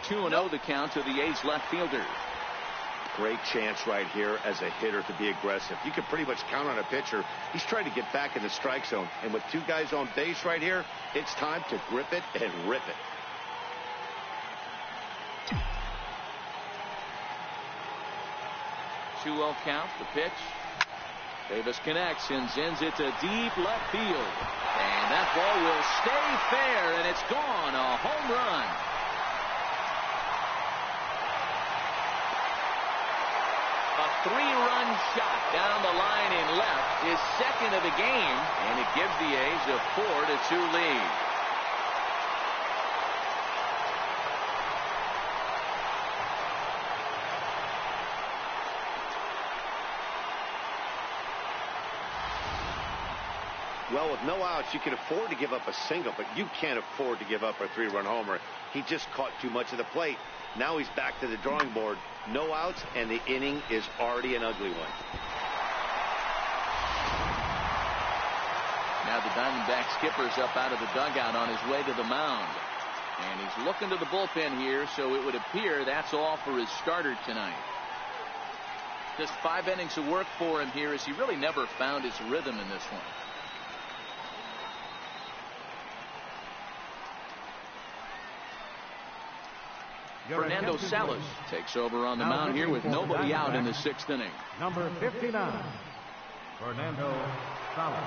Two and 0 the count to the A's left fielder. Great chance right here as a hitter to be aggressive. You can pretty much count on a pitcher. He's trying to get back in the strike zone. And with two guys on base right here, it's time to grip it and rip it. Two 2-0 count. The pitch. Davis connects and sends it to deep left field. And that ball will stay fair, and it's gone. A home run. A 3-run shot down the line in left, his second of the game, and it gives the A's a 4-2 lead. Well, with no outs, you can afford to give up a single, but you can't afford to give up a 3-run homer. He just caught too much of the plate. Now he's back to the drawing board. No outs, and the inning is already an ugly one. Now the Diamondback skipper's up out of the dugout on his way to the mound. And he's looking to the bullpen here, so it would appear that's all for his starter tonight. Just 5 innings of work for him here, as he really never found his rhythm in this one. Fernando Salas takes over on the mound here with nobody out in the 6th inning. Number 59, Fernando Salas.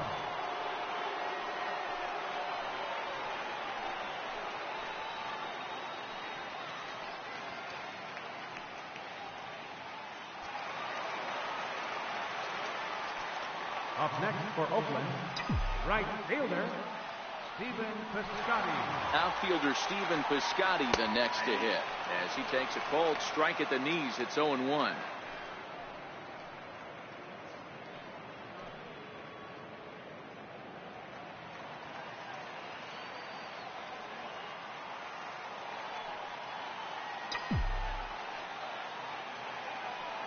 Up next for Oakland, right fielder, Stephen Piscotty. Outfielder Stephen Piscotty the next to hit, as he takes a cold strike at the knees. It's 0-1.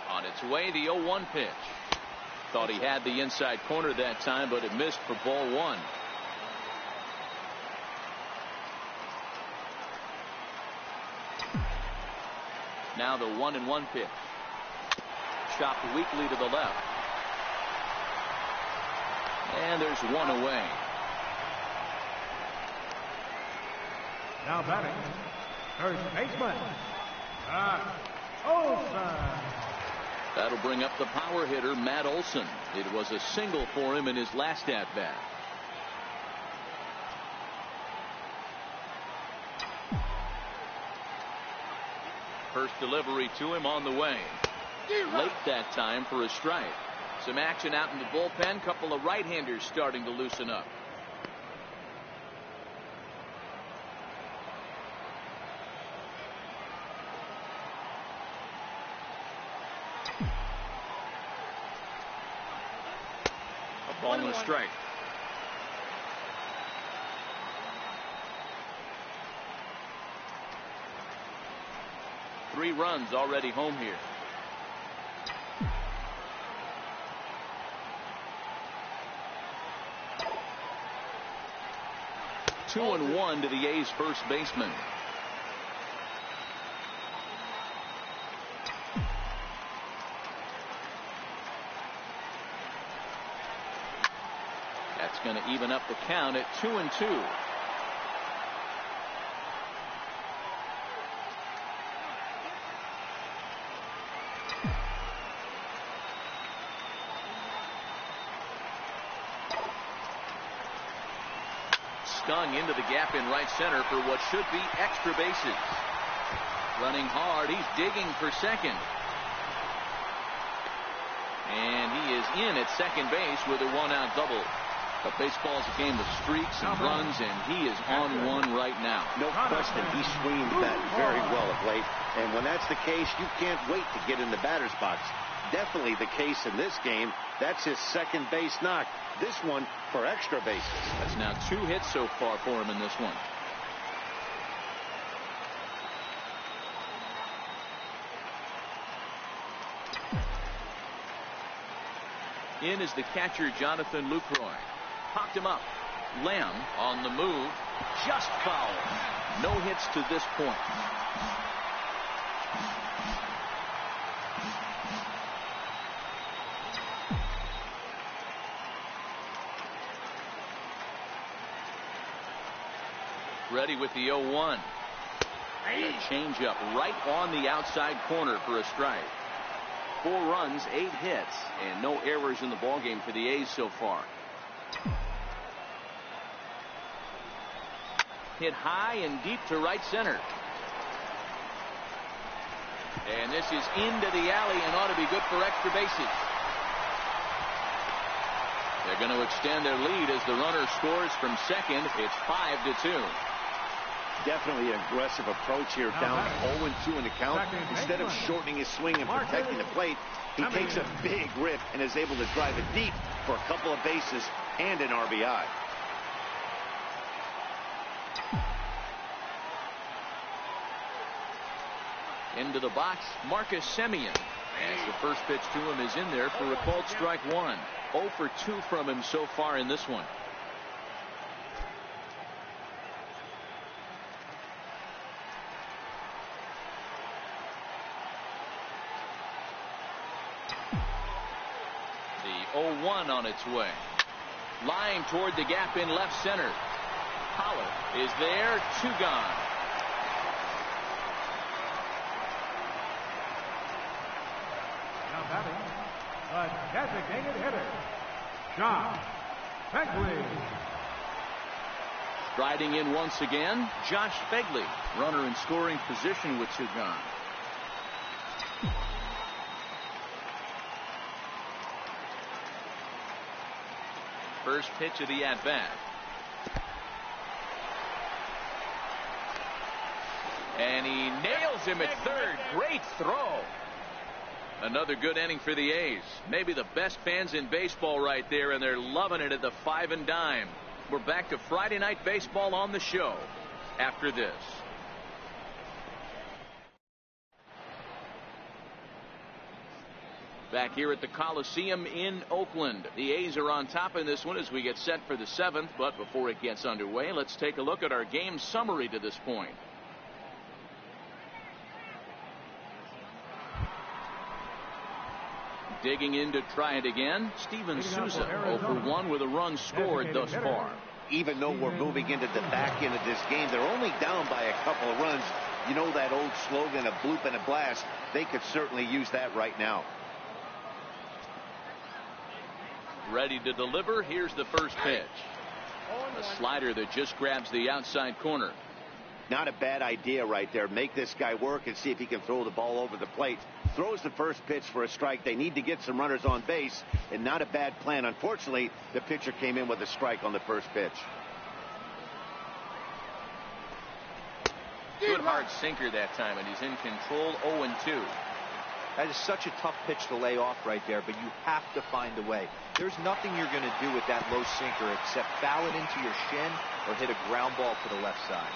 On its way, the 0-1 pitch. Thought he had the inside corner that time, but it missed for ball one. Now the 1-1 pitch. Chopped weakly to the left. And there's one away. Now batting, first baseman, Olson. That'll bring up the power hitter, Matt Olson. It was a single for him in his last at-bat. First delivery to him on the way. Late that time for a strike. Some action out in the bullpen. Couple of right-handers starting to loosen up. A ball and a strike. Three runs already home here. Two and one to the A's first baseman. going to even up the count at 2-2. Stung into the gap in right center for what should be extra bases. Running hard, he's digging for second. And he is in at second base with a one-out double. But baseball is a game of streaks and runs, and he is on one right now. No question, he swings that very well of late. And when that's the case, you can't wait to get in the batter's box. Definitely the case in this game. That's his second base knock. This one for extra bases. That's now 2 hits so far for him in this one. In is the catcher, Jonathan Lucroy. Popped him up. Lamb on the move. Just foul. No hits to this point. Ready with the 0-1. A changeup right on the outside corner for a strike. 4 runs, 8 hits, and no errors in the ballgame for the A's so far. Hit high and deep to right center. And this is into the alley and ought to be good for extra bases. They're going to extend their lead as the runner scores from second. It's 5-2. Definitely an aggressive approach here, down 0-2 in the count. Instead of shortening his swing and protecting the plate, he takes a big rip and is able to drive it deep for a couple of bases and an RBI. Into the box, Marcus Semien. As the first pitch to him is in there for a called strike 1. 0 for 2 from him so far in this one. The 0-1 on its way. Line toward the gap in left center. Pollard is there. 2 gone. Now batting, the designated hitter, Josh Begley. Striding in once again, Josh Begley. Runner in scoring position with 2 gone. First pitch of the at-bat. And he nails him at third. Great throw. Another good inning for the A's. Maybe the best fans in baseball right there, and they're loving it at the 5 and dime. We're back to Friday Night Baseball on the show after this. Back here at the Coliseum in Oakland. The A's are on top in this one as we get set for the 7th. But before it gets underway, let's take a look at our game summary to this point. Digging in to try it again, Steven Souza 0 for 1 with a run scored thus far. Even though we're moving into the back end of this game, they're only down by a couple of runs. You know that old slogan, a bloop and a blast. They could certainly use that right now. Ready to deliver. Here's the first pitch. A slider that just grabs the outside corner. Not a bad idea right there. Make this guy work and see if he can throw the ball over the plate. Throws the first pitch for a strike. They need to get some runners on base, and not a bad plan. Unfortunately, the pitcher came in with a strike on the first pitch. Good hard sinker that time, and he's in control. 0-2. That is such a tough pitch to lay off right there, but you have to find a way. There's nothing you're going to do with that low sinker except foul it into your shin or hit a ground ball to the left side.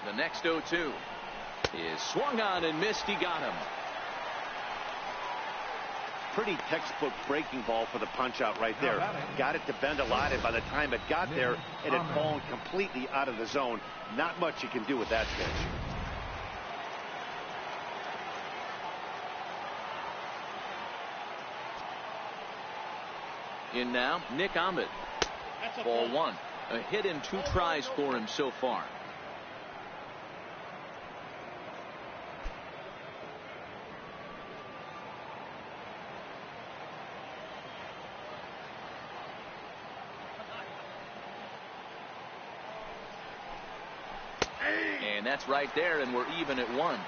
The next 0-2 is swung on and missed. He got him. Pretty textbook breaking ball for the punch out right there. Got it to bend a lot, and by the time it got there, it had fallen completely out of the zone. Not much you can do with that pitch. In now, Nick Ahmed. Ball one. A hit and 2 tries for him so far. And that's right there, and we're even at 1.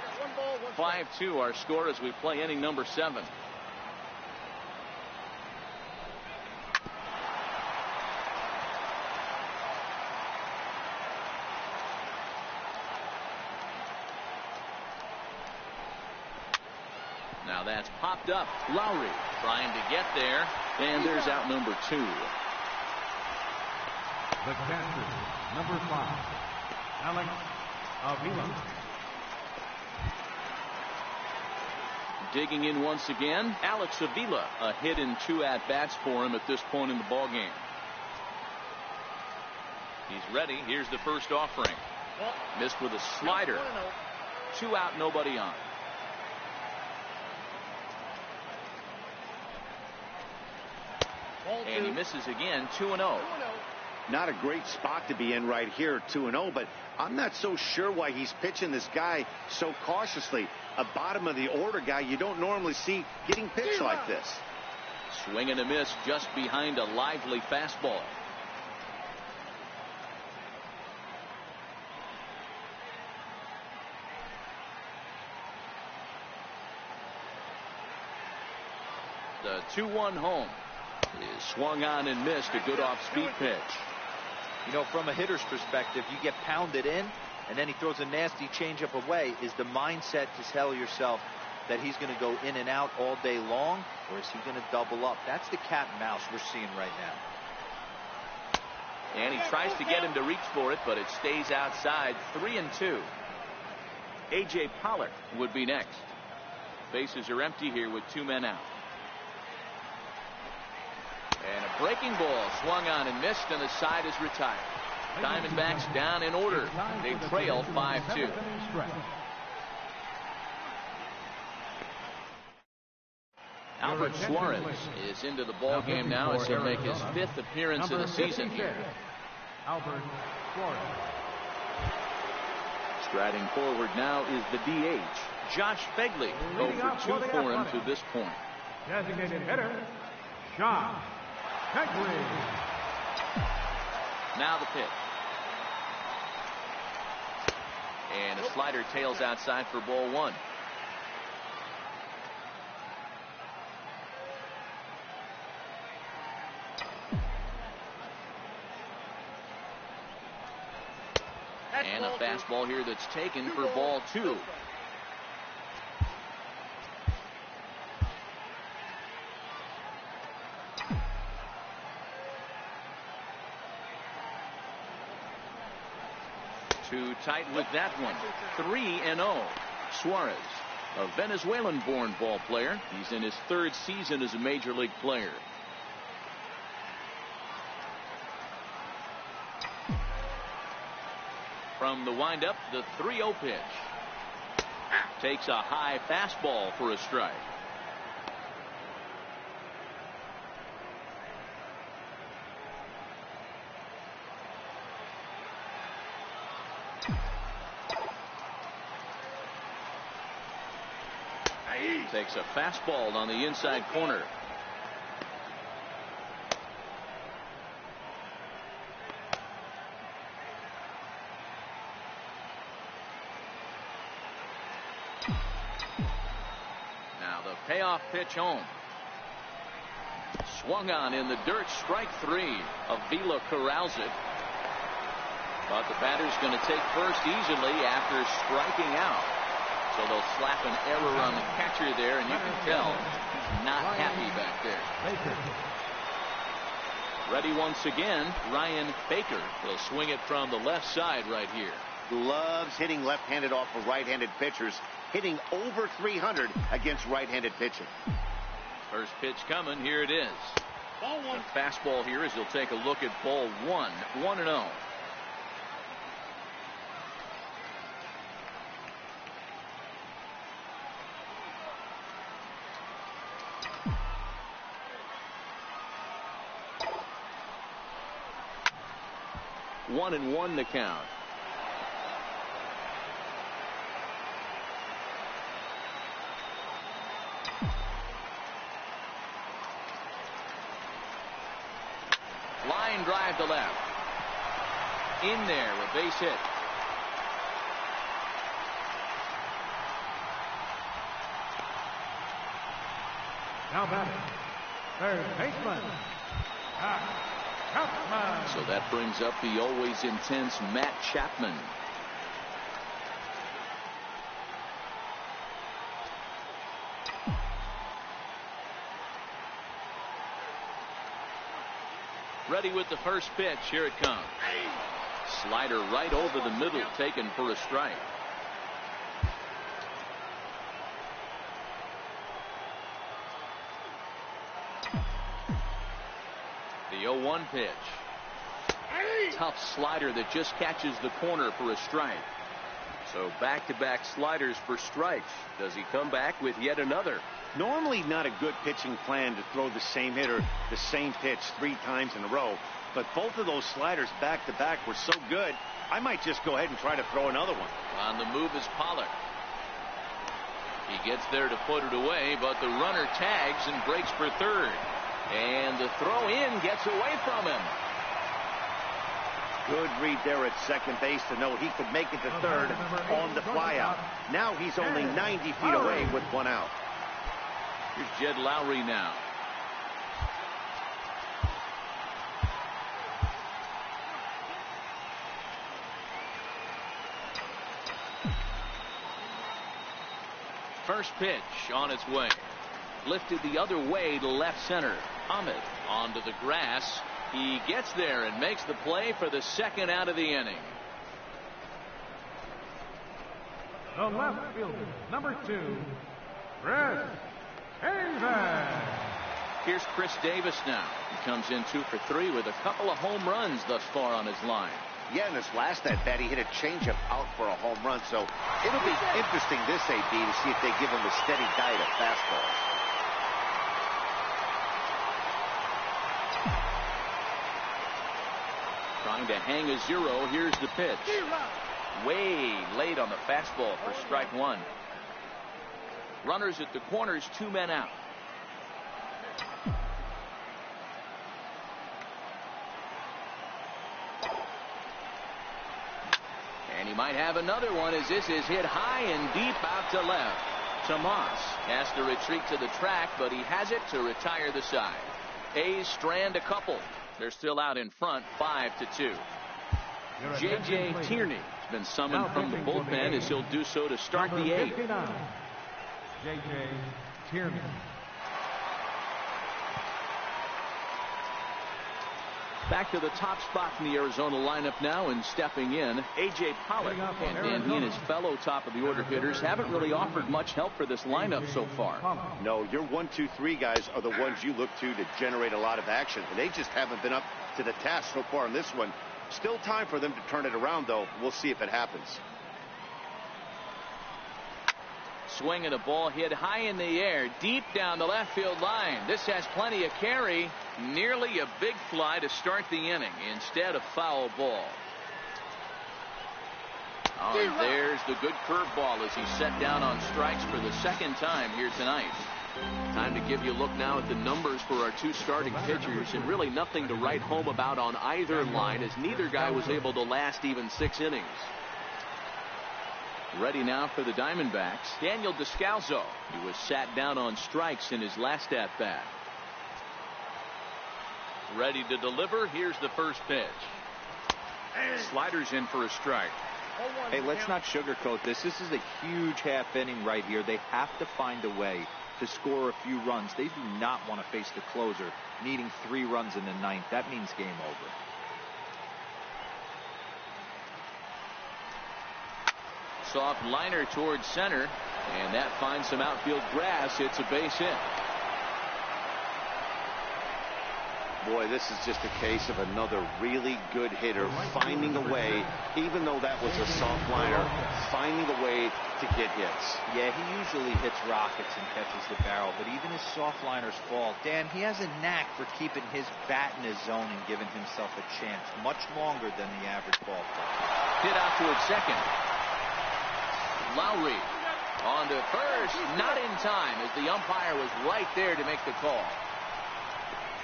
5-2 our score as we play inning number 7. Now that's popped up. Lowry trying to get there, and there's out number 2. The catcher, number 5, Alex Avila. Digging in once again, Alex Avila. A hit and 2 at-bats for him at this point in the ballgame. He's ready. Here's the first offering. Missed with a slider. 2 out, nobody on. And he misses again, 2-0. Not a great spot to be in right here, 2-0, but I'm not so sure why he's pitching this guy so cautiously. A bottom of the order guy you don't normally see getting pitched like this. Swing and a miss just behind a lively fastball. The 2-1 home is swung on and missed. A good off-speed pitch. You know, from a hitter's perspective, you get pounded in, and then he throws a nasty changeup away. Is the mindset to tell yourself that he's going to go in and out all day long, or is he going to double up? That's the cat and mouse we're seeing right now. And he tries to get him to reach for it, but it stays outside. 3-2. A.J. Pollock would be next. Bases are empty here with 2 men out. And a breaking ball swung on and missed, and the side is retired. Diamondbacks down in order. They trail 5-2. Albert Suarez is into the ball game now as he'll make his 5th appearance of the season here. Albert Suarez. Striding forward now is the DH, Josh Begley. 0-for-2 for him to this point. Designated hitter, Josh Begley. Now the pitch. And a slider tails outside for ball 1. And a fastball here that's taken for ball 2. Too tight with that one. 3-0. Suarez, a Venezuelan-born ball player. He's in his 3rd season as a major league player. From the windup, the 3-0 pitch. Takes a high fastball for a strike. Takes a fastball on the inside corner. Now the payoff pitch home. Swung on in the dirt. Strike 3. Avila corrals it. But the batter's going to take first easily after striking out. So they'll slap an error on the catcher there, and you can tell he's not happy back there. Ready once again, Ryan Baker. He'll swing it from the left side right here. Loves hitting left-handed off of right-handed pitchers, hitting over 300 against right-handed pitching. First pitch coming. Here it is. The fastball here as he'll take a look at ball 1. 1-0. 1-1 the count. Line drive to left. In there, a base hit. Now batting, third baseman, Chapman. So that brings up the always intense Matt Chapman. Ready with the first pitch. Here it comes. Slider right over the middle, taken for a strike. The 0-1 pitch. Tough slider that just catches the corner for a strike. So back-to-back sliders for strikes. Does he come back with yet another? Normally not a good pitching plan to throw the same hitter the same pitch 3 times in a row, but both of those sliders back-to-back were so good, I might just go ahead and try to throw another one. On the move is Pollock. He gets there to put it away, but the runner tags and breaks for third. And the throw in gets away from him. Good read there at second base to know he could make it to third on the flyout. Now he's only 90 feet away with 1 out. Here's Jed Lowry now. First pitch on its way. Lifted the other way to left center. Ahmed onto the grass. He gets there and makes the play for the second out of the inning. The left fielder, number 2, Chris Davis. Here's Chris Davis now. He comes in 2 for 3 with a couple of home runs thus far on his line. Yeah, in his last at bat, he hit a changeup out for a home run, so it'll be interesting this AB to see if they give him a steady diet of fastballs. Trying to hang a 0. Here's the pitch. Way late on the fastball for strike 1. Runners at the corners, 2 men out. And he might have another one as this is hit high and deep out to left. Tomas has to retreat to the track, but he has it to retire the side. A's strand a couple. They're still out in front, 5-2. J.J. Tierney has been summoned from the bullpen as he'll do so to start the 8th. J.J. Tierney. Back to the top spot in the Arizona lineup now, and stepping in, A.J. Pollock. And he and his fellow top-of-the-order hitters haven't really offered much help for this lineup so far. No, your 1, 2, 3 guys are the ones you look to generate a lot of action, and they just haven't been up to the task so far in this one. Still time for them to turn it around, though. We'll see if it happens. Swing and a ball hit high in the air, deep down the left field line. This has plenty of carry. Nearly a big fly to start the inning. Instead, a foul ball. Oh, and there's the good curveball as he's set down on strikes for the second time here tonight. Time to give you a look now at the numbers for our 2 starting pitchers, and really nothing to write home about on either line, as neither guy was able to last even 6 innings. Ready now for the Diamondbacks, Daniel Descalso. He was sat down on strikes in his last at-bat. Ready to deliver. Here's the first pitch. Sliders in for a strike. Hey, let's not sugarcoat this. This is a huge half inning right here. They have to find a way to score a few runs. They do not want to face the closer needing 3 runs in the 9th. That means game over. Soft liner towards center, and that finds some outfield grass. It's a base hit. Boy, this is just a case of another really good hitter finding a way, even though that was a soft liner, finding a way to get hits. Yeah, he usually hits rockets and catches the barrel, but even his soft liners fall. Dan, he has a knack for keeping his bat in his zone and giving himself a chance much longer than the average ball player. Hit out towards second. Lowry on to first, not in time as the umpire was right there to make the call.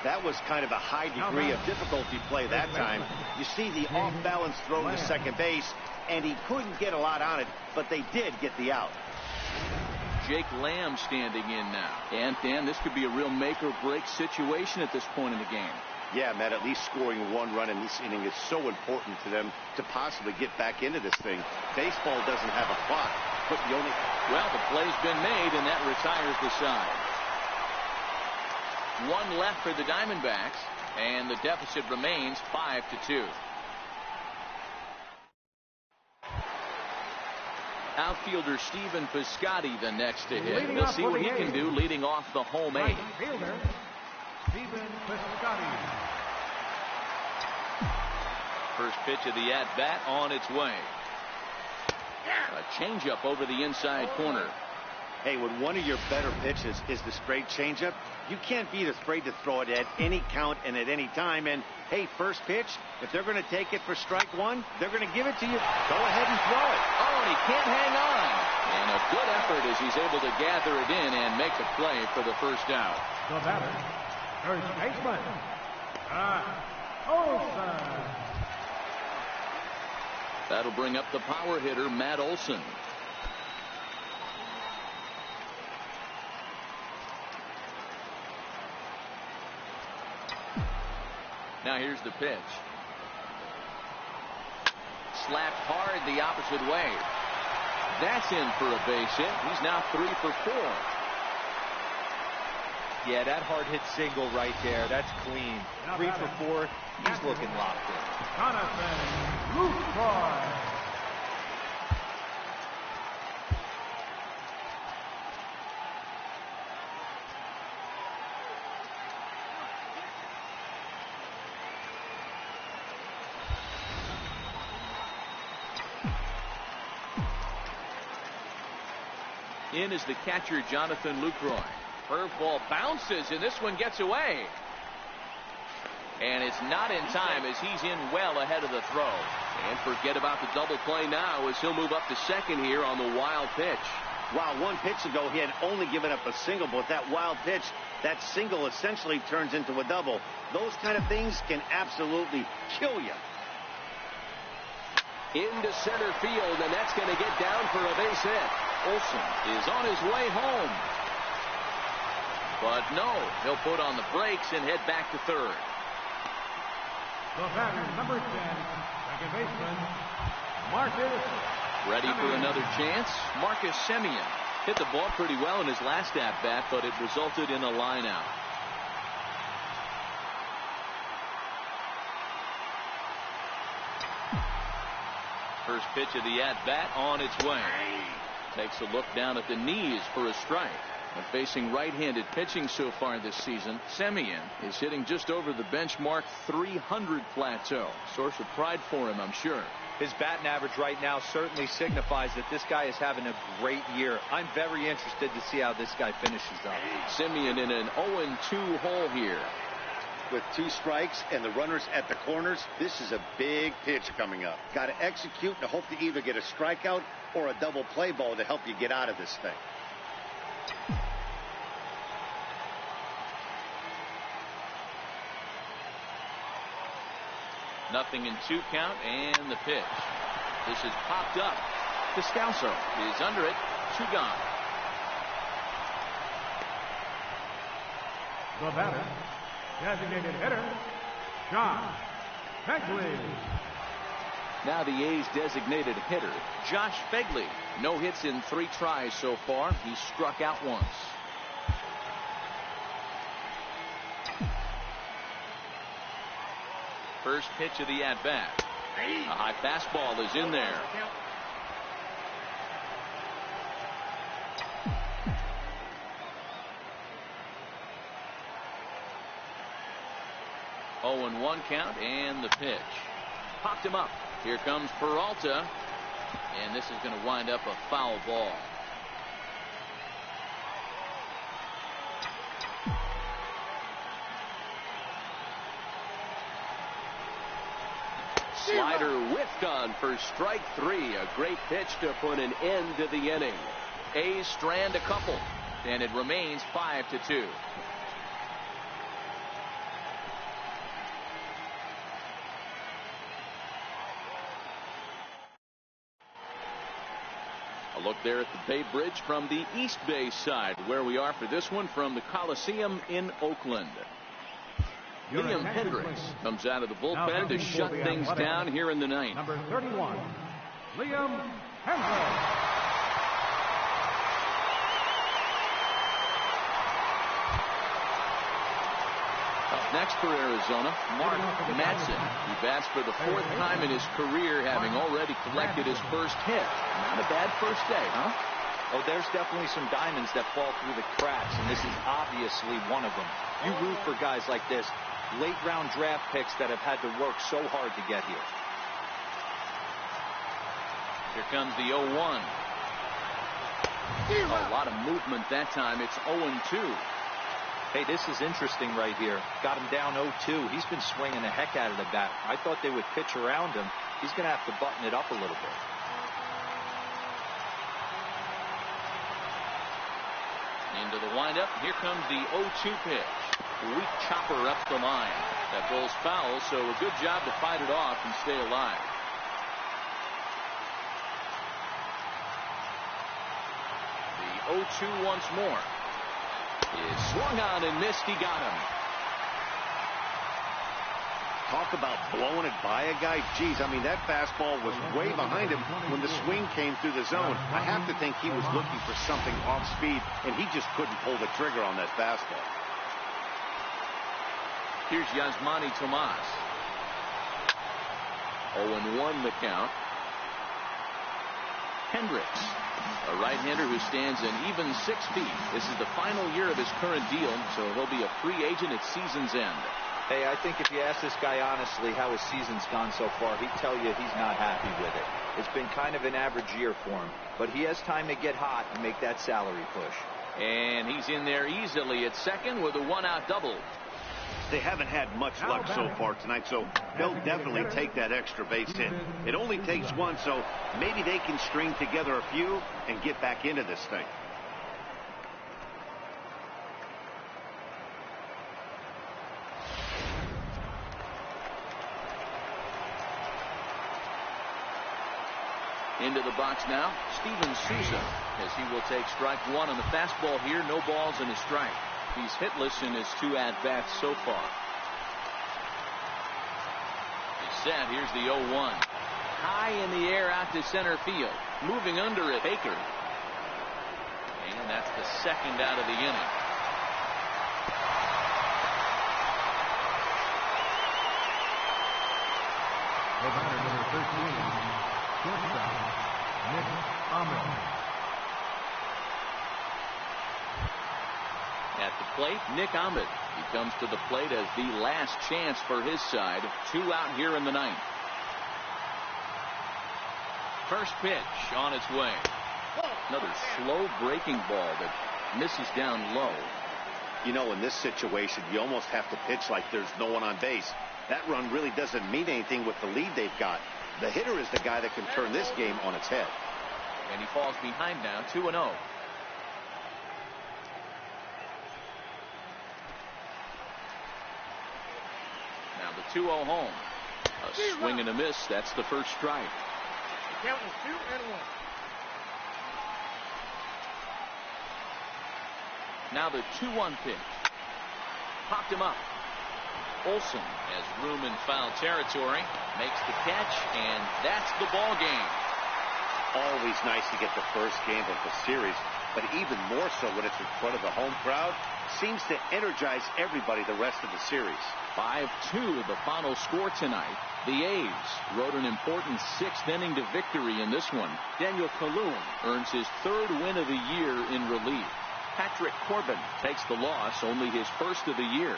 That was kind of a high degree of difficulty play that time. You see the off-balance throw to second base, and he couldn't get a lot on it, but they did get the out. Jake Lamb standing in now. And, Dan, this could be a real make-or-break situation at this point in the game. Yeah, Matt, at least scoring one run in this inning is so important to them to possibly get back into this thing. Baseball doesn't have a clock, but you only... Well, the play's been made, and that retires the side. One left for the Diamondbacks, and the deficit remains 5-2. Outfielder Stephen Piscotty the next to hit. We'll see what he can do leading off the home eight. Fielder, Stephen Piscotty. First pitch of the at-bat on its way. A changeup over the inside corner. Hey, when one of your better pitches is the straight changeup, you can't be afraid to throw it at any count and at any time. And, hey, first pitch, if they're going to take it for strike one, they're going to give it to you. Go ahead and throw it. Oh, and he can't hang on. And a good effort as he's able to gather it in and make the play for the first out. The batter, first baseman, Olson. That'll bring up the power hitter, Matt Olson. Now here's the pitch. Slapped hard the opposite way. That's in for a base hit. He's now 3 for 4. Yeah, that hard hit single right there. That's clean. 3 for 4. He's looking locked in. Jonathan Lucroy. In is the catcher, Jonathan Lucroy. Curveball bounces, and this one gets away. And it's not in time as he's in well ahead of the throw. And forget about the double play now as he'll move up to second here on the wild pitch. Wow, one pitch ago he had only given up a single, but that wild pitch, that single essentially turns into a double. Those kind of things can absolutely kill you. Into center field, and that's going to get down for a base hit. Olson is on his way home. But no, he'll put on the brakes and head back to third. The batter, number 10, second baseman, Marcus. Ready for another chance? Marcus Semien hit the ball pretty well in his last at-bat, but it resulted in a line out. First pitch of the at-bat on its way. Takes a look down at the knees for a strike. And facing right-handed pitching so far this season, Semien is hitting just over the benchmark 300 plateau. Source of pride for him, I'm sure. His batting average right now certainly signifies that this guy is having a great year. I'm very interested to see how this guy finishes up. Semien in an 0-2 hole here. With 2 strikes and the runners at the corners, this is a big pitch coming up. Got to execute and hope to either get a strikeout or a double play ball to help you get out of this thing. Nothing in 2 count, and the pitch. This is popped up. Descalso is under it. 2 gone. The batter, designated hitter, Josh Begley. Now the A's designated hitter, Josh Begley. No hits in 3 tries so far. He struck out once. First pitch of the at-bat. A high fastball is in there. 0-1 count, and the pitch. Popped him up. Here comes Peralta, and this is going to wind up a foul ball. Slider whiffed on for strike 3. A great pitch to put an end to the inning. A's strand a couple, and it remains 5-2. A look there at the Bay Bridge from the East Bay side, where we are for this one from the Coliseum in Oakland. Liam Hendricks comes out of the bullpen to shut things down here in the ninth. Number 31, Liam Hendricks. Up next for Arizona, Mark Madsen, who bats for the 4th time in his career, having already collected his first hit. Not a bad first day, huh? Oh, there's definitely some diamonds that fall through the cracks, and this is obviously one of them. You root for guys like this, late-round draft picks that have had to work so hard to get here. Here comes the 0-1. A lot of movement that time. It's 0-2. Hey, this is interesting right here. Got him down 0-2. He's been swinging the heck out of the bat. I thought they would pitch around him. He's going to have to button it up a little bit. Into the windup. Here comes the 0-2 pitch. Weak chopper up the line. That ball's foul, so a good job to fight it off and stay alive. The 0-2 once more. Is swung on and missed. He got him. Talk about blowing it by a guy. Geez, I mean, that fastball was way behind him when the swing came through the zone. I have to think he was looking for something off speed, and he just couldn't pull the trigger on that fastball. Here's Yasmani Tomas. 0-1 the count. Hendricks, a right-hander who stands an even 6 feet. This is the final year of his current deal, so he'll be a free agent at season's end. Hey, I think if you ask this guy honestly how his season's gone so far, he'd tell you he's not happy with it. It's been kind of an average year for him, but he has time to get hot and make that salary push. And he's in there easily at second with a 1-out double. They haven't had much luck so far tonight, so they'll definitely take that extra base hit. It only takes one, so maybe they can string together a few and get back into this thing. Into the box now, Steven Souza, as he will take strike 1 on the fastball here. No balls and a strike. He's hitless in his 2 at-bats so far. He's set. Here's the 0-1. High in the air out to center field. Moving under it, Baker. And that's the 2nd out of the inning. The batter, number 13, shortstop, Nick Ahmed. At the plate, Nick Ahmed. He comes to the plate as the last chance for his side. 2 out here in the 9th. First pitch on its way. Another slow breaking ball that misses down low. You know, in this situation, you almost have to pitch like there's no one on base. That run really doesn't mean anything with the lead they've got. The hitter is the guy that can turn this game on its head. And he falls behind now, 2-0. Now the 2-0 home. A swing and a miss. That's the first strike. The count is 2-1. Now the 2-1 pitch. Popped him up. Olsen has room in foul territory. Makes the catch, and that's the ball game. Always nice to get the first game of the series, but even more so when it's in front of the home crowd. Seems to energize everybody the rest of the series. 5-2 the final score tonight. The A's rode an important 6th inning to victory in this one. Daniel Kalum earns his 3rd win of the year in relief. Patrick Corbin takes the loss, only his 1st of the year.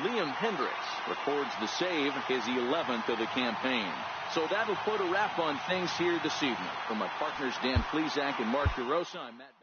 Liam Hendricks records the save, his 11th of the campaign. So that'll put a wrap on things here this evening. For my partners Dan Plesac and Mark DeRosa, I'm Matt.